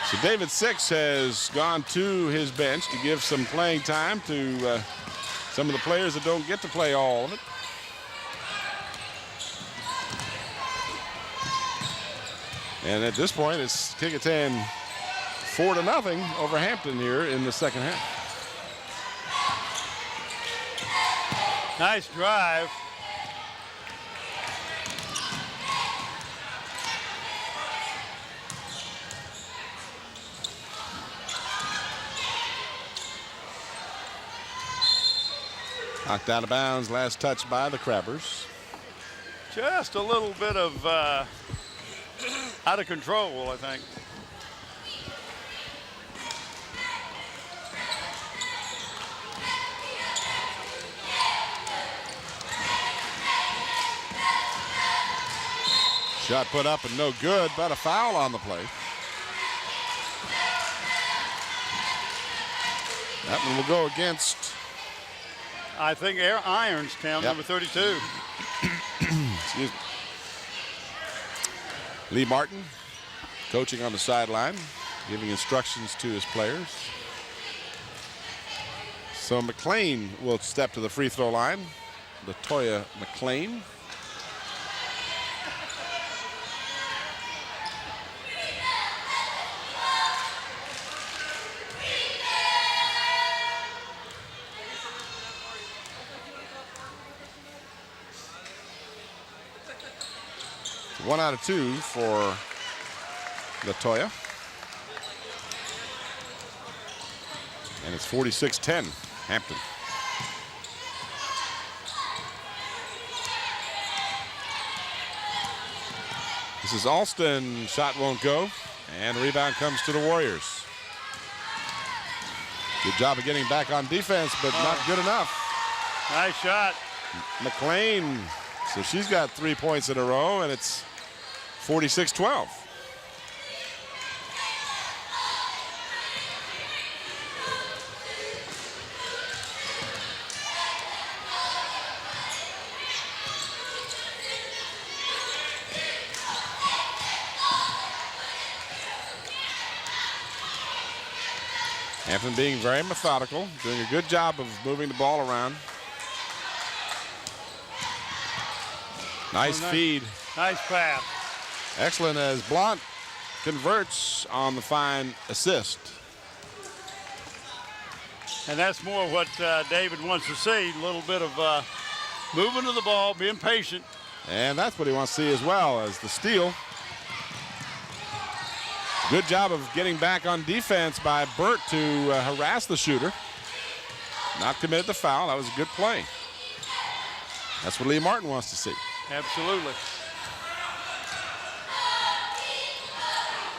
So David Six has gone to his bench to give some playing time to some of the players that don't get to play all of it. And at this point, it's Kecoughtan 4-0 over Hampton here in the second half. Nice drive. Knocked out of bounds, last touch by the Crabbers. Just a little bit of out of control, I think. Shot put up and no good, but a foul on the play. That one will go against, I think, Irons, Tim, yep, number 32. Excuse me. Lee Martin coaching on the sideline, giving instructions to his players. So McLean will step to the free throw line. LaToya McLean. One out of 2 for LaToya. And it's 46-10, Hampton. This is Alston. Shot won't go. And the rebound comes to the Warriors. Good job of getting back on defense, but not good enough. Nice shot. McLean. So she's got 3 points in a row, and it's 46-12. Hampton being very methodical, doing a good job of moving the ball around. Nice feed. Nice pass. Excellent as Blount converts on the fine assist. And that's more what David wants to see, a little bit of moving to the ball, being patient. And that's what he wants to see as well as the steal. Good job of getting back on defense by Burt to harass the shooter. Not committed the foul. That was a good play. That's what Lee Martin wants to see. Absolutely.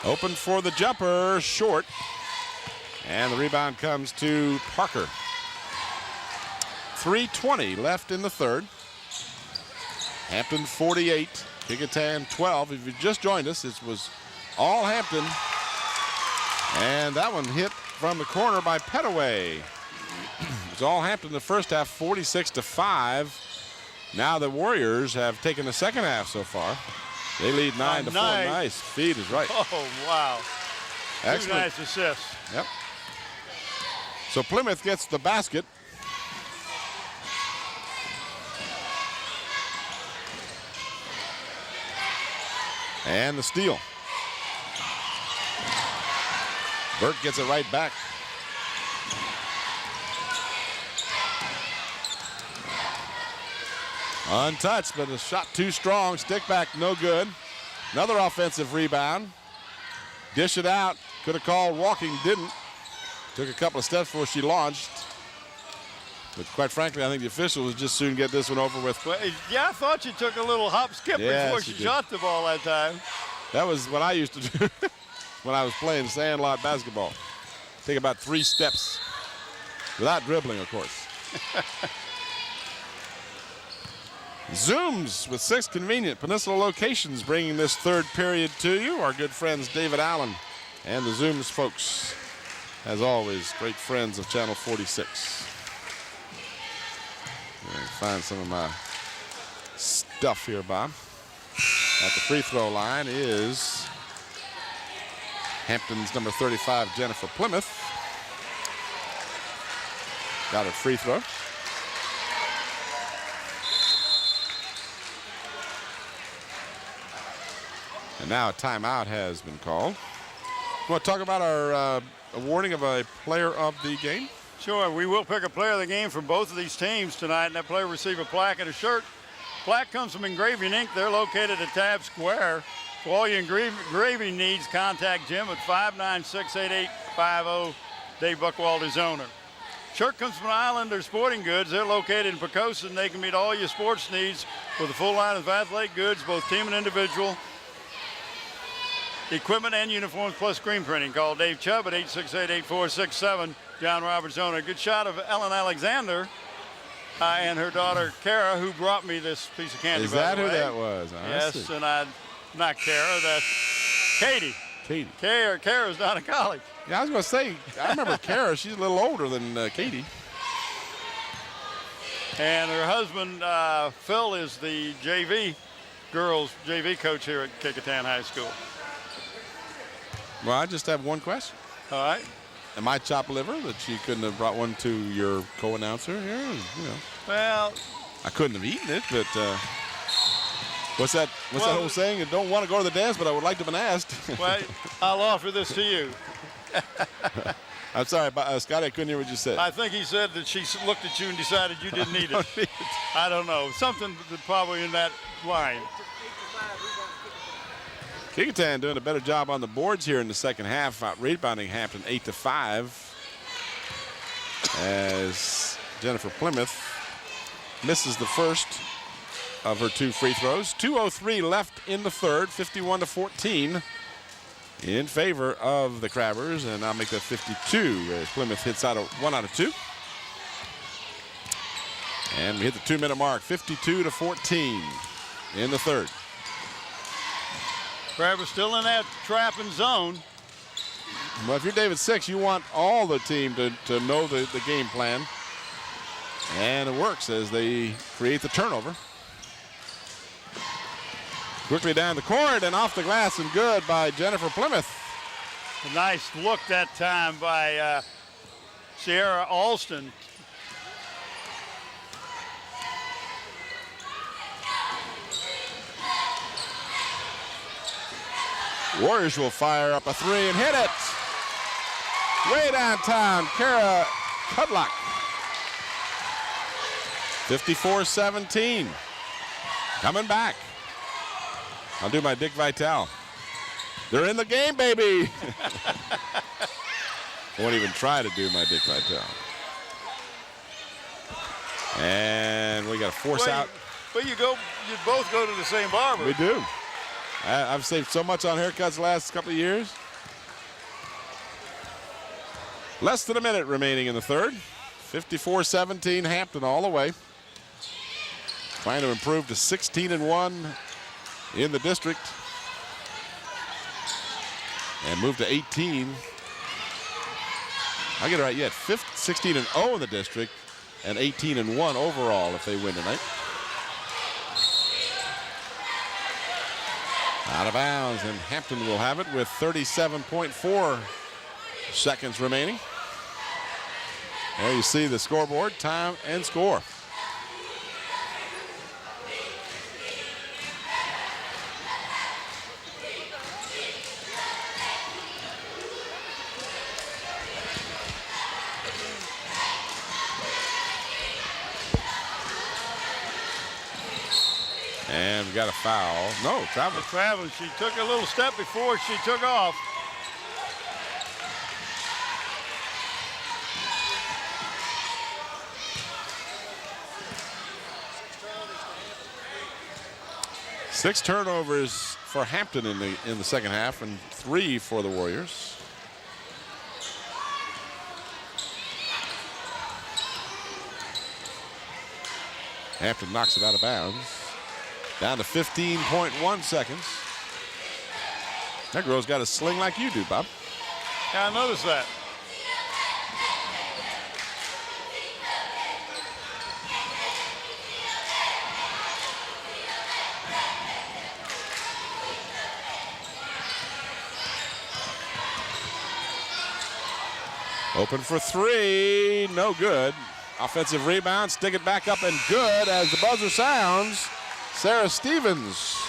Open for the jumper, short. And the rebound comes to Parker. 3:20 left in the third. Hampton 48, Kecoughtan 12. If you just joined us, it was all Hampton. And that one hit from the corner by Petaway. It was all Hampton the first half, 46-5. Now the Warriors have taken the second half so far. They lead 9-4. Nice feed is right. Oh, wow. Excellent. Two nice assists. Yep. So Plymouth gets the basket. And the steal. Burt gets it right back. Untouched, but a shot too strong. Stick back, no good. Another offensive rebound. Dish it out. Could have called walking, didn't. Took a couple of steps before she launched. But quite frankly, I think the official was just soon get this one over with. Well, yeah, I thought you took a little hop skip before she shot the ball that time. That was what I used to do when I was playing sandlot basketball. Take about 3 steps without dribbling, of course. Zooms with 6 convenient Peninsula locations bringing this third period to you. Our good friends David Allen and the Zooms folks. As always, great friends of Channel 46. Find some of my stuff here, Bob. At the free throw line is Hampton's number 35, Jennifer Plymouth. Got her free throw. And now a timeout has been called. You want to talk about our awarding of a player of the game? Sure, we will pick a player of the game from both of these teams tonight, and that player will receive a plaque and a shirt. Plaque comes from Engraving Inc. They're located at Tab Square. For all your engraving needs, contact Jim at 596-8850. Dave Buckwald is owner. Shirt comes from Islander Sporting Goods. They're located in Kecoughtan. They can meet all your sports needs with a full line of athletic goods, both team and individual. Equipment and uniforms plus screen printing. Call Dave Chubb at 868-8467. John Roberts owner. Good shot of Ellen Alexander and her daughter Kara, who brought me this piece of candy. Is that who that was? Yes, and not Kara, that's Katie. Katie. Kara's not in college. Yeah, I was going to say, I remember Kara. She's a little older than Katie. And her husband, Phil, is the girls JV coach here at Kecoughtan High School. Well, I just have one question. All right. Am I chopped liver that she couldn't have brought one to your co-announcer here? You know. Well, I couldn't have eaten it, but what's that whole saying? I don't want to go to the dance, but I would like to have been asked. Well, I'll offer this to you. I'm sorry, Scotty, I couldn't hear what you said. I think he said that she looked at you and decided you didn't need it. I don't know. Something probably in that line. Kecoughtan doing a better job on the boards here in the second half, out rebounding Hampton 8-5. as Jennifer Plymouth misses the first of her 2 free throws. 2:03 left in the third, 51-14 in favor of the Crabbers, and I'll make that 52 as Plymouth hits 1 out of 2. And we hit the 2-minute mark, 52-14 in the third. Crabbers still in that trapping zone. Well, if you're David Six, you want all the team to know the game plan. And it works as they create the turnover. Quickly down the court and off the glass and good by Jennifer Plymouth. A nice look that time by Sierra Alston. Warriors will fire up a 3 and hit it. Way downtown, Kara Kudlock. 54-17. Coming back. I'll do my Dick Vitale. They're in the game, baby. I won't even try to do my Dick Vitale. And we got a force out. But you both go to the same barber. We do. I've saved so much on haircuts the last couple of years. Less than a minute remaining in the third. 54-17, Hampton all the way. Trying to improve to 16-1 in the district. And move to 18. I'll get it right yet. 16-0 in the district and 18-1 overall if they win tonight. Out of bounds, and Hampton will have it with 37.4 seconds remaining. There you see the scoreboard, time and score. And we got a foul. No, travel. Travel. She took a little step before she took off. Six turnovers for Hampton in the second half and 3 for the Warriors. Hampton knocks it out of bounds. Down to 15.1 seconds. That girl's got a sling like you do, Bob. Yeah, I noticed that. Open for 3, no good. Offensive rebound, stick it back up and good as the buzzer sounds. Sarah Stevens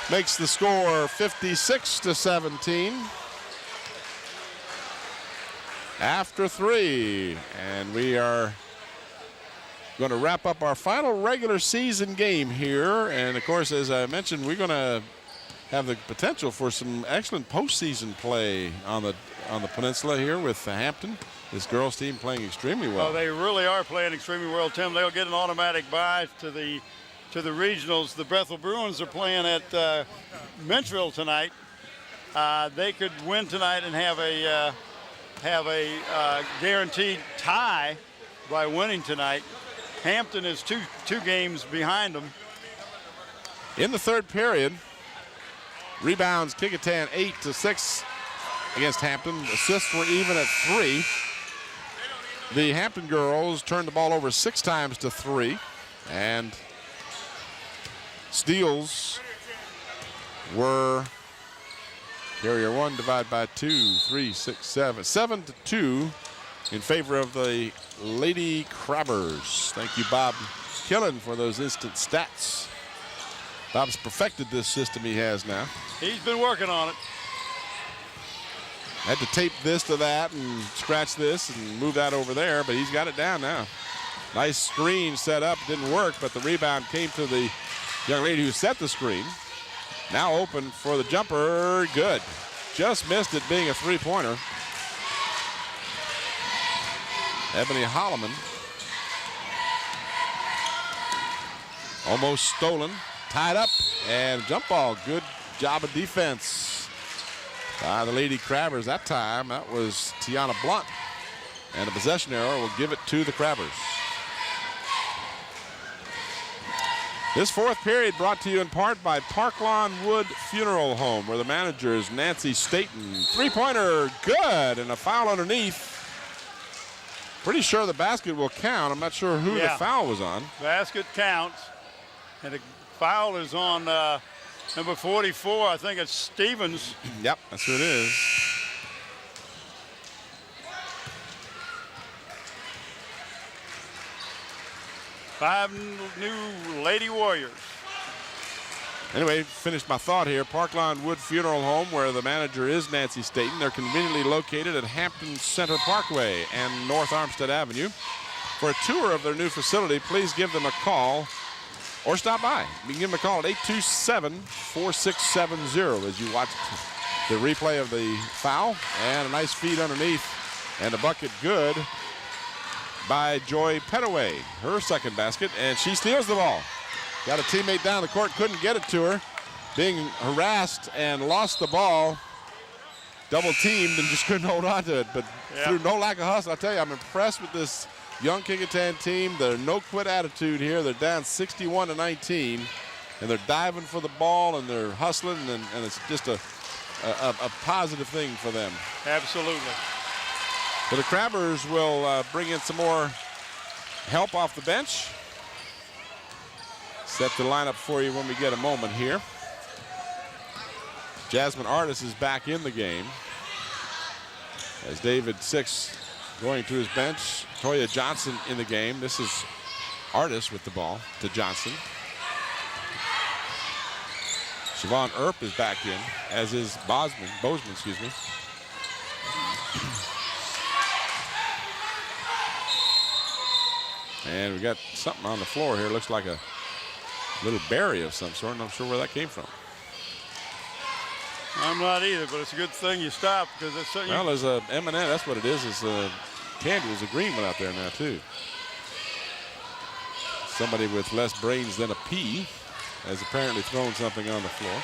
makes the score 56-17. After 3, and we are going to wrap up our final regular season game here. And of course, as I mentioned, we're going to have the potential for some excellent postseason play on the peninsula here with Hampton. This girls team playing extremely well. Oh, they really are playing extremely well, Tim. They'll get an automatic bye to the regionals. The Bethel Bruins are playing at Menchville tonight. They could win tonight and have a guaranteed tie by winning tonight. Hampton is two games behind them. In the third period, rebounds Kecoughtan 8-6 against Hampton. Assists were even at 3. The Hampton girls turned the ball over 6 times to 3, and steals were carrier 1 divided by 2, 3, 6, 7. 7-2 in favor of the Lady Crabbers. Thank you, Bob Killen, for those instant stats. Bob's perfected this system he has now. He's been working on it. Had to tape this to that and scratch this and move that over there, but he's got it down now. Nice screen set up, didn't work, but the rebound came to the young lady who set the screen. Now open for the jumper, good. Just missed it being a 3-pointer. Ebony Holloman. Almost stolen. Tied up. And jump ball. Good job of defense by the Lady Crabbers that time. That was Tiana Blunt. And a possession arrow will give it to the Crabbers. This fourth period brought to you in part by Parklawn Wood Funeral Home, where the manager is Nancy Staten. Three-pointer, good, and a foul underneath. Pretty sure the basket will count. I'm not sure who the foul was on. Basket counts, and the foul is on number 44. I think it's Stevens. Yep, that's who it is. Five new Lady Warriors. Anyway, finished my thought here. Parklawn Wood Funeral Home, where the manager is Nancy Staten. They're conveniently located at Hampton Center Parkway and North Armstead Avenue. For a tour of their new facility, please give them a call or stop by. You can give them a call at 827-4670 as you watch the replay of the foul. And a nice feed underneath and a bucket good by Joy Petaway, her second basket, and she steals the ball. Got a teammate down the court, couldn't get it to her. Being harassed and lost the ball. Double teamed and just couldn't hold on to it. But through no lack of hustle, I tell you, I'm impressed with this young Kecoughtan team. They're no quit attitude here. They're down 61-19, and they're diving for the ball and they're hustling, and it's just a positive thing for them. Absolutely. So the Crabbers will bring in some more help off the bench. Set the lineup for you when we get a moment here. Jasmine Artis is back in the game. As David Six going to his bench. Toya Johnson in the game. This is Artis with the ball to Johnson. Siobhan Earp is back in, as is Bozeman, excuse me. And we got something on the floor here. Looks like a little berry of some sort. I'm not sure where that came from. I'm not either, but it's a good thing you stopped because it's something. Well, there's a M&M. That's what it is. It's candy. There's a green one out there now too. Somebody with less brains than a pea has apparently thrown something on the floor.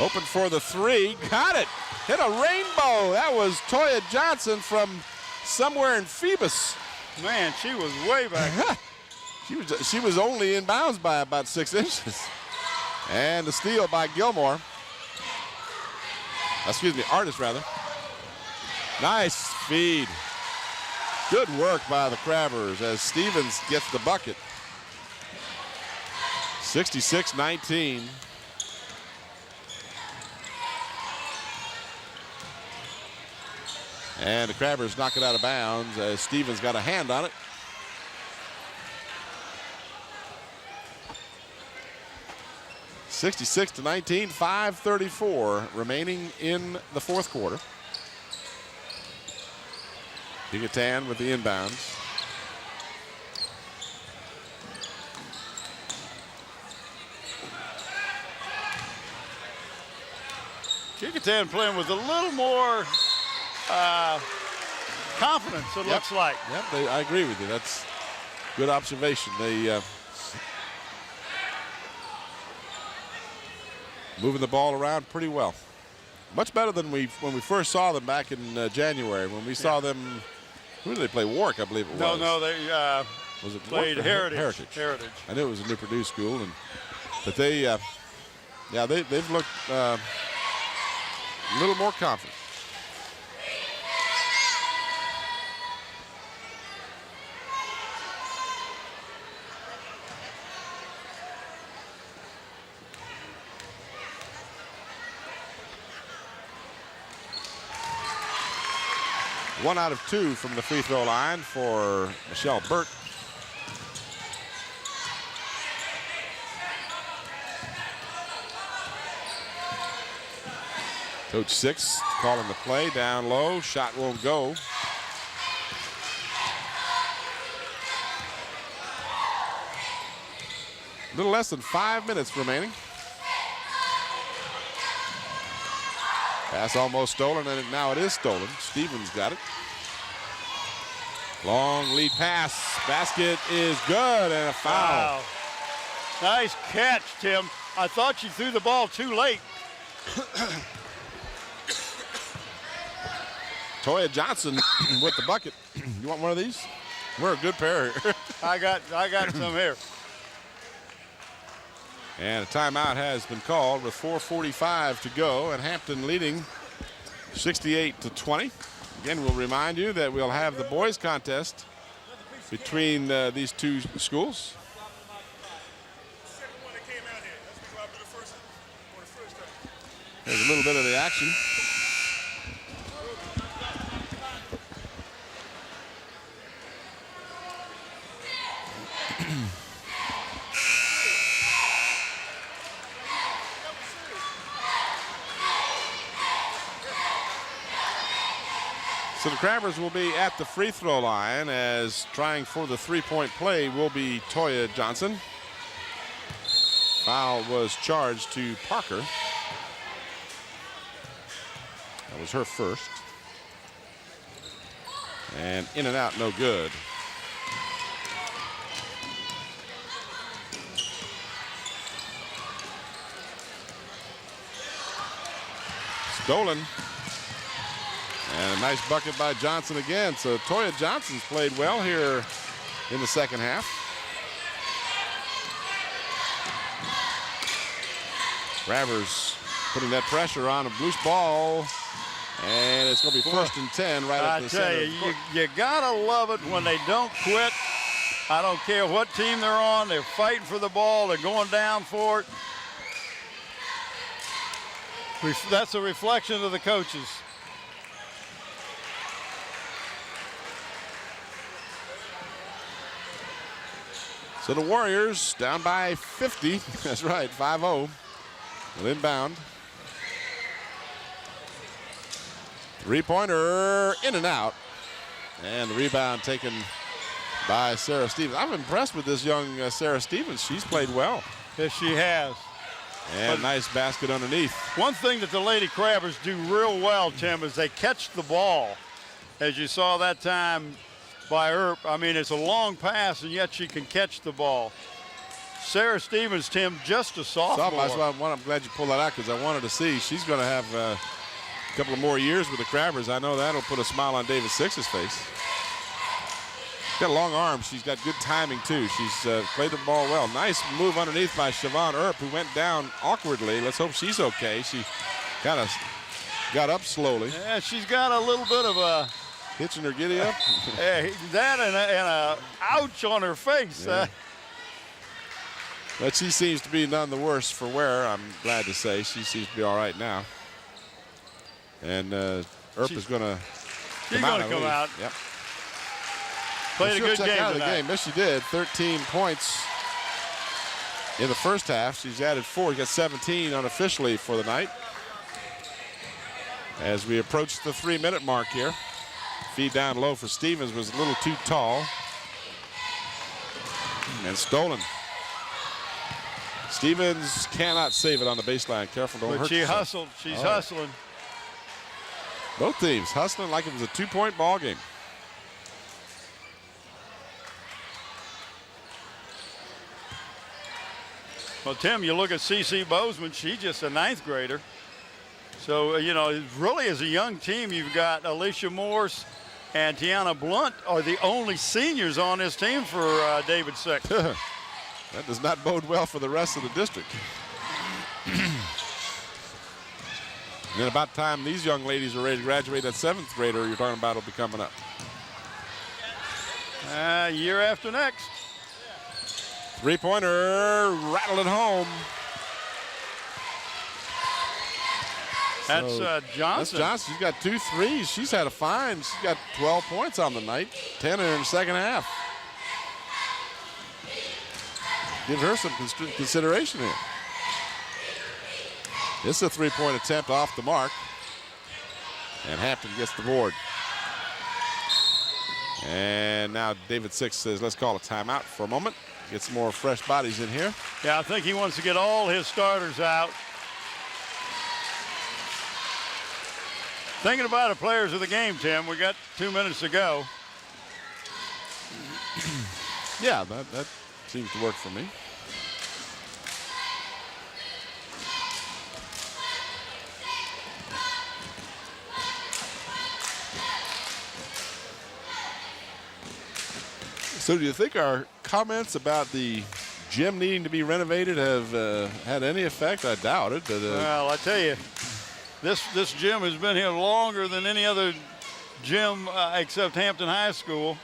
Open for the three. Got it. Hit a rainbow. That was Toya Johnson from somewhere in Phoebus. Man, she was way back. She was only in bounds by about 6 inches. And the steal by Gilmore. Excuse me, Artis rather. Nice feed. Good work by the Crabbers as Stevens gets the bucket. 66-19. And the Crabbers knock it out of bounds as Stevens got a hand on it. (66-19), 5:34 remaining in the fourth quarter. Kecoughtan with the inbounds. Kecoughtan playing with a little more confidence, it looks like. Yep, I agree with you. That's good observation. They moving the ball around pretty well. Much better than when we first saw them back in January. When we saw them, who did they play? Warwick, I believe it was. No, they was it played Heritage? Heritage. I knew it was a new Purdue school, but they, they've looked a little more confident. One out of two from the free throw line for Michelle Burt. Coach Six calling the play down low. Shot won't go. A little less than 5 minutes remaining. Pass almost stolen, and now it is stolen. Stevens got it. Long lead pass. Basket is good and a foul. Wow. Nice catch, Tim. I thought you threw the ball too late. Toya Johnson with the bucket. You want one of these? We're a good pair here. I got some here. And a timeout has been called with 4:45 to go, and Hampton leading 68-20. Again, we'll remind you that we'll have the boys contest between these two schools. There's a little bit of the action. So the Crabbers will be at the free throw line, as trying for the three-point play will be Toya Johnson. Foul was charged to Parker. That was her first. And in and out, no good. Stolen. And a nice bucket by Johnson again. So Toya Johnson's played well here in the second half. Crabbers putting that pressure on a loose ball. And it's going to be first and 10 right at the center. I tell you, you got to love it when they don't quit. I don't care what team they're on. They're fighting for the ball. They're going down for it. That's a reflection of the coaches. So the Warriors down by 50. That's right, 5-0. Will inbound. Three-pointer in and out. And the rebound taken by Sarah Stevens. I'm impressed with this young Sarah Stevens. She's played well. Yes, she has. And nice basket underneath. One thing that the Lady Crabbers do real well, Tim, is they catch the ball. As you saw that time by Earp. I mean, it's a long pass, and yet she can catch the ball. Sarah Stevens, Tim, just a sophomore. That's why I'm glad you pulled that out, because I wanted to see. She's going to have a couple of more years with the Crabbers. I know that'll put a smile on David Six's face. She's got long arms. She's got good timing, too. She's played the ball well. Nice move underneath by Siobhan Earp, who went down awkwardly. Let's hope she's okay. She kind of got up slowly. Yeah, she's got a little bit of a... Hitching her giddy up. That and a ouch on her face. Yeah. But she seems to be none the worse for wear, I'm glad to say. She seems to be all right now. And Earp is going to come out. Yep. Played a good game out of the tonight. game. Yes, she did. 13 points in the first half. She's added 4. She got 17 unofficially for the night. As we approach the 3-minute mark here. Feed down low for Stevens was a little too tall. And stolen. Stevens cannot save it on the baseline. Careful, don't hurt But she yourself. hustled. She's hustling. Both teams hustling like it was a 2-point ball game. Well, Tim, you look at C.C. Bozeman. She's just a 9th grader. So, you know, really as a young team, you've got Alicia Morse and Tiana Blunt are the only seniors on this team for David Six. That does not bode well for the rest of the district. And then about time these young ladies are ready to graduate, that 7th grader you're talking about will be coming up. Year after next. Three-pointer, rattled it home. That's Johnson. That's Johnson. She's got 2 threes. She's had a fine. She's got 12 points on the night. 10 in the second half. Give her some consideration here. This is a 3-point attempt off the mark. And Hampton gets the board. And now David Six says, let's call a timeout for a moment. Get some more fresh bodies in here. Yeah, I think he wants to get all his starters out. Thinking about the players of the game, Tim. We got 2 minutes to go. Yeah, that seems to work for me. So do you think our comments about the gym needing to be renovated have had any effect? I doubt it. But, well, I tell you, this gym has been here longer than any other gym except Hampton High School.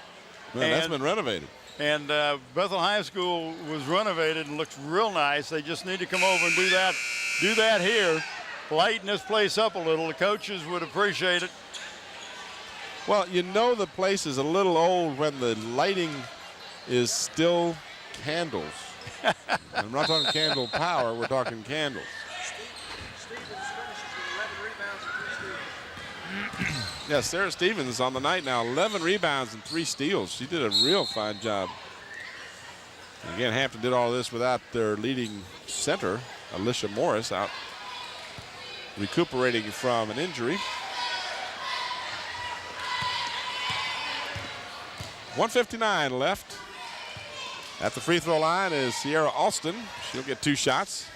man, that's been renovated. And Bethel High School was renovated and looks real nice. They just need to come over and do that here, lighten this place up a little. The coaches would appreciate it. Well, you know the place is a little old when the lighting is still candles. And I'm not talking candle power, we're talking candles. Stevens finishes with 11 rebounds and 3 steals. Yeah, Sarah Stevens on the night now, 11 rebounds and 3 steals. She did a real fine job. And again, Hampton did all this without their leading center, Alicia Morris, out recuperating from an injury. 1:59 left. At the free throw line is Sierra Alston. She'll get 2 shots.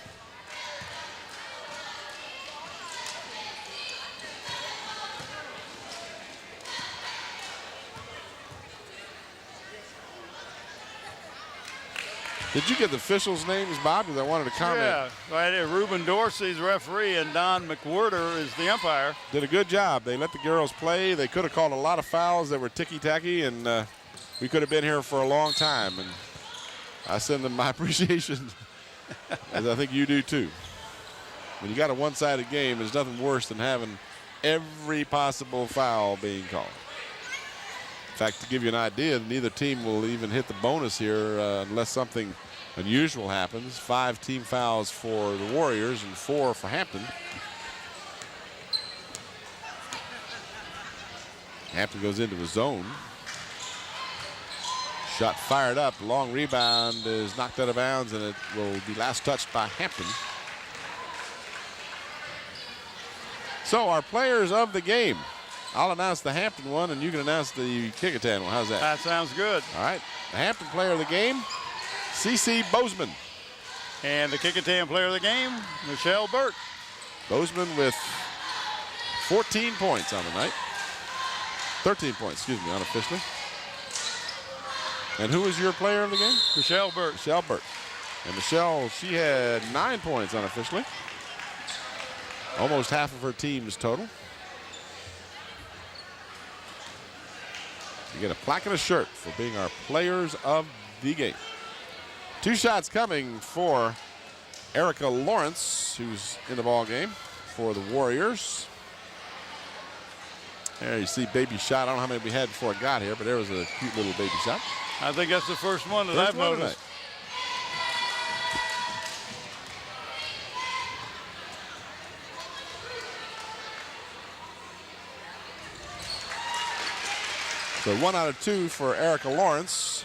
Did you get the officials' names, Bob? Because I wanted to comment. Yeah, right here. Reuben Dorsey's referee and Don McWhirter is the umpire. Did a good job. They let the girls play. They could have called a lot of fouls that were ticky-tacky, and we could have been here for a long time. And I send them my appreciation, as I think you do too. When you got a one-sided game, there's nothing worse than having every possible foul being called. In fact, to give you an idea, neither team will even hit the bonus here unless something unusual happens. 5 team fouls for the Warriors and 4 for Hampton. Hampton goes into the zone. Shot fired up. Long rebound is knocked out of bounds, and it will be last touched by Hampton. So our players of the game. I'll announce the Hampton one, and you can announce the Kecoughtan one. How's that? That sounds good. All right. The Hampton player of the game, C.C. Bozeman. And the Kecoughtan player of the game, Michelle Burt. Bozeman with 14 points on the night. 13 points, excuse me, unofficially. And who was your player of the game? Michelle Burt. Michelle Burt. And Michelle, she had 9 points unofficially. Almost half of her team's total. You get a plaque and a shirt for being our players of the game. 2 shots coming for Erica Lawrence, who's in the ball game for the Warriors. There you see baby shot. I don't know how many we had before I got here, but there was a cute little baby shot. I think that's the first one that I've noticed. So 1 out of 2 for Erica Lawrence.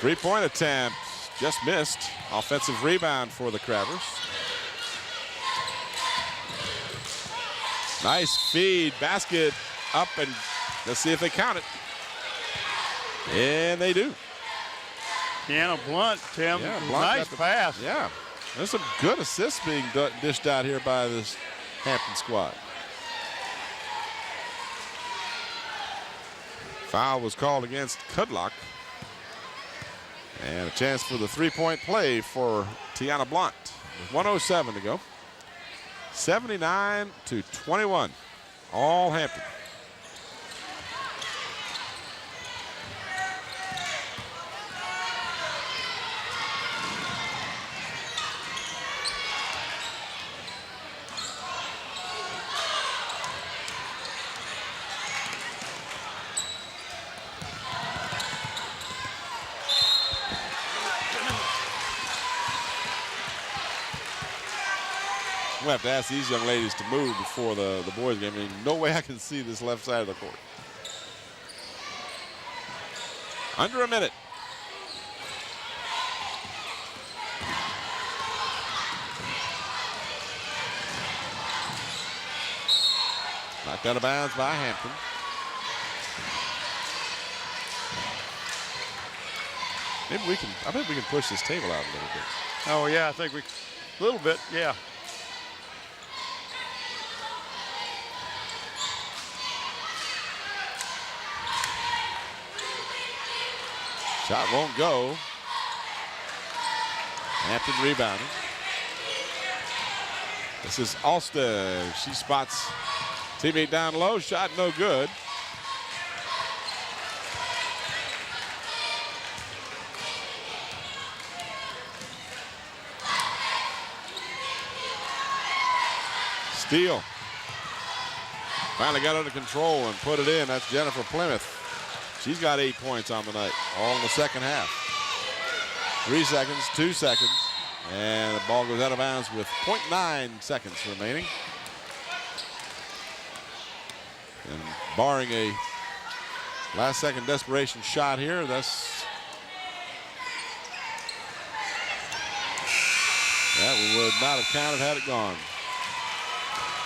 Three-point attempt, just missed. Offensive rebound for the Crabbers. Nice feed, basket up, and let's see if they count it. And they do. Deanna Blunt, Tim. Yeah, Blunt nice pass. Yeah, there's some good assists being dished out here by this Hampton squad. Foul was called against Kudlock. And a chance for the 3-point play for Tiana Blunt. With 1:07 to go. 79-21. All Hampton. We'll have to ask these young ladies to move before the boys game. I mean, no way I can see this left side of the court. Under a minute. Knocked out of bounds by Hampton. I bet we can push this table out a little bit. Oh, yeah, I think a little bit, yeah. Shot won't go. Hampton rebounding. This is Alstead. She spots teammate down low. Shot no good. Steele. Finally got under control and put it in. That's Jennifer Plymouth. She's got 8 points on the night, all in the second half. 3 seconds, 2 seconds, and the ball goes out of bounds with 0.9 seconds remaining. And barring a last-second desperation shot here, that would not have counted had it gone.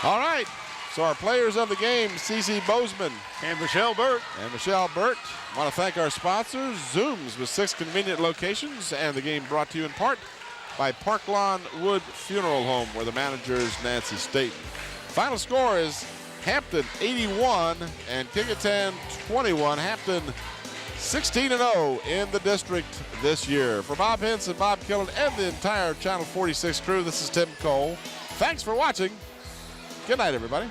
All right, so our players of the game, Cece Bozeman And Michelle Burt. and Michelle Burt. I want to thank our sponsors, Zooms with 6 convenient locations, and the game brought to you in part by Park Lawn Wood Funeral Home, where the manager is Nancy Staten. Final score is Hampton 81 and Kecoughtan 21. Hampton 16-0 in the district this year. For Bob Henson, Bob Killen, and the entire Channel 46 crew, this is Tim Cole. Thanks for watching. Good night, everybody.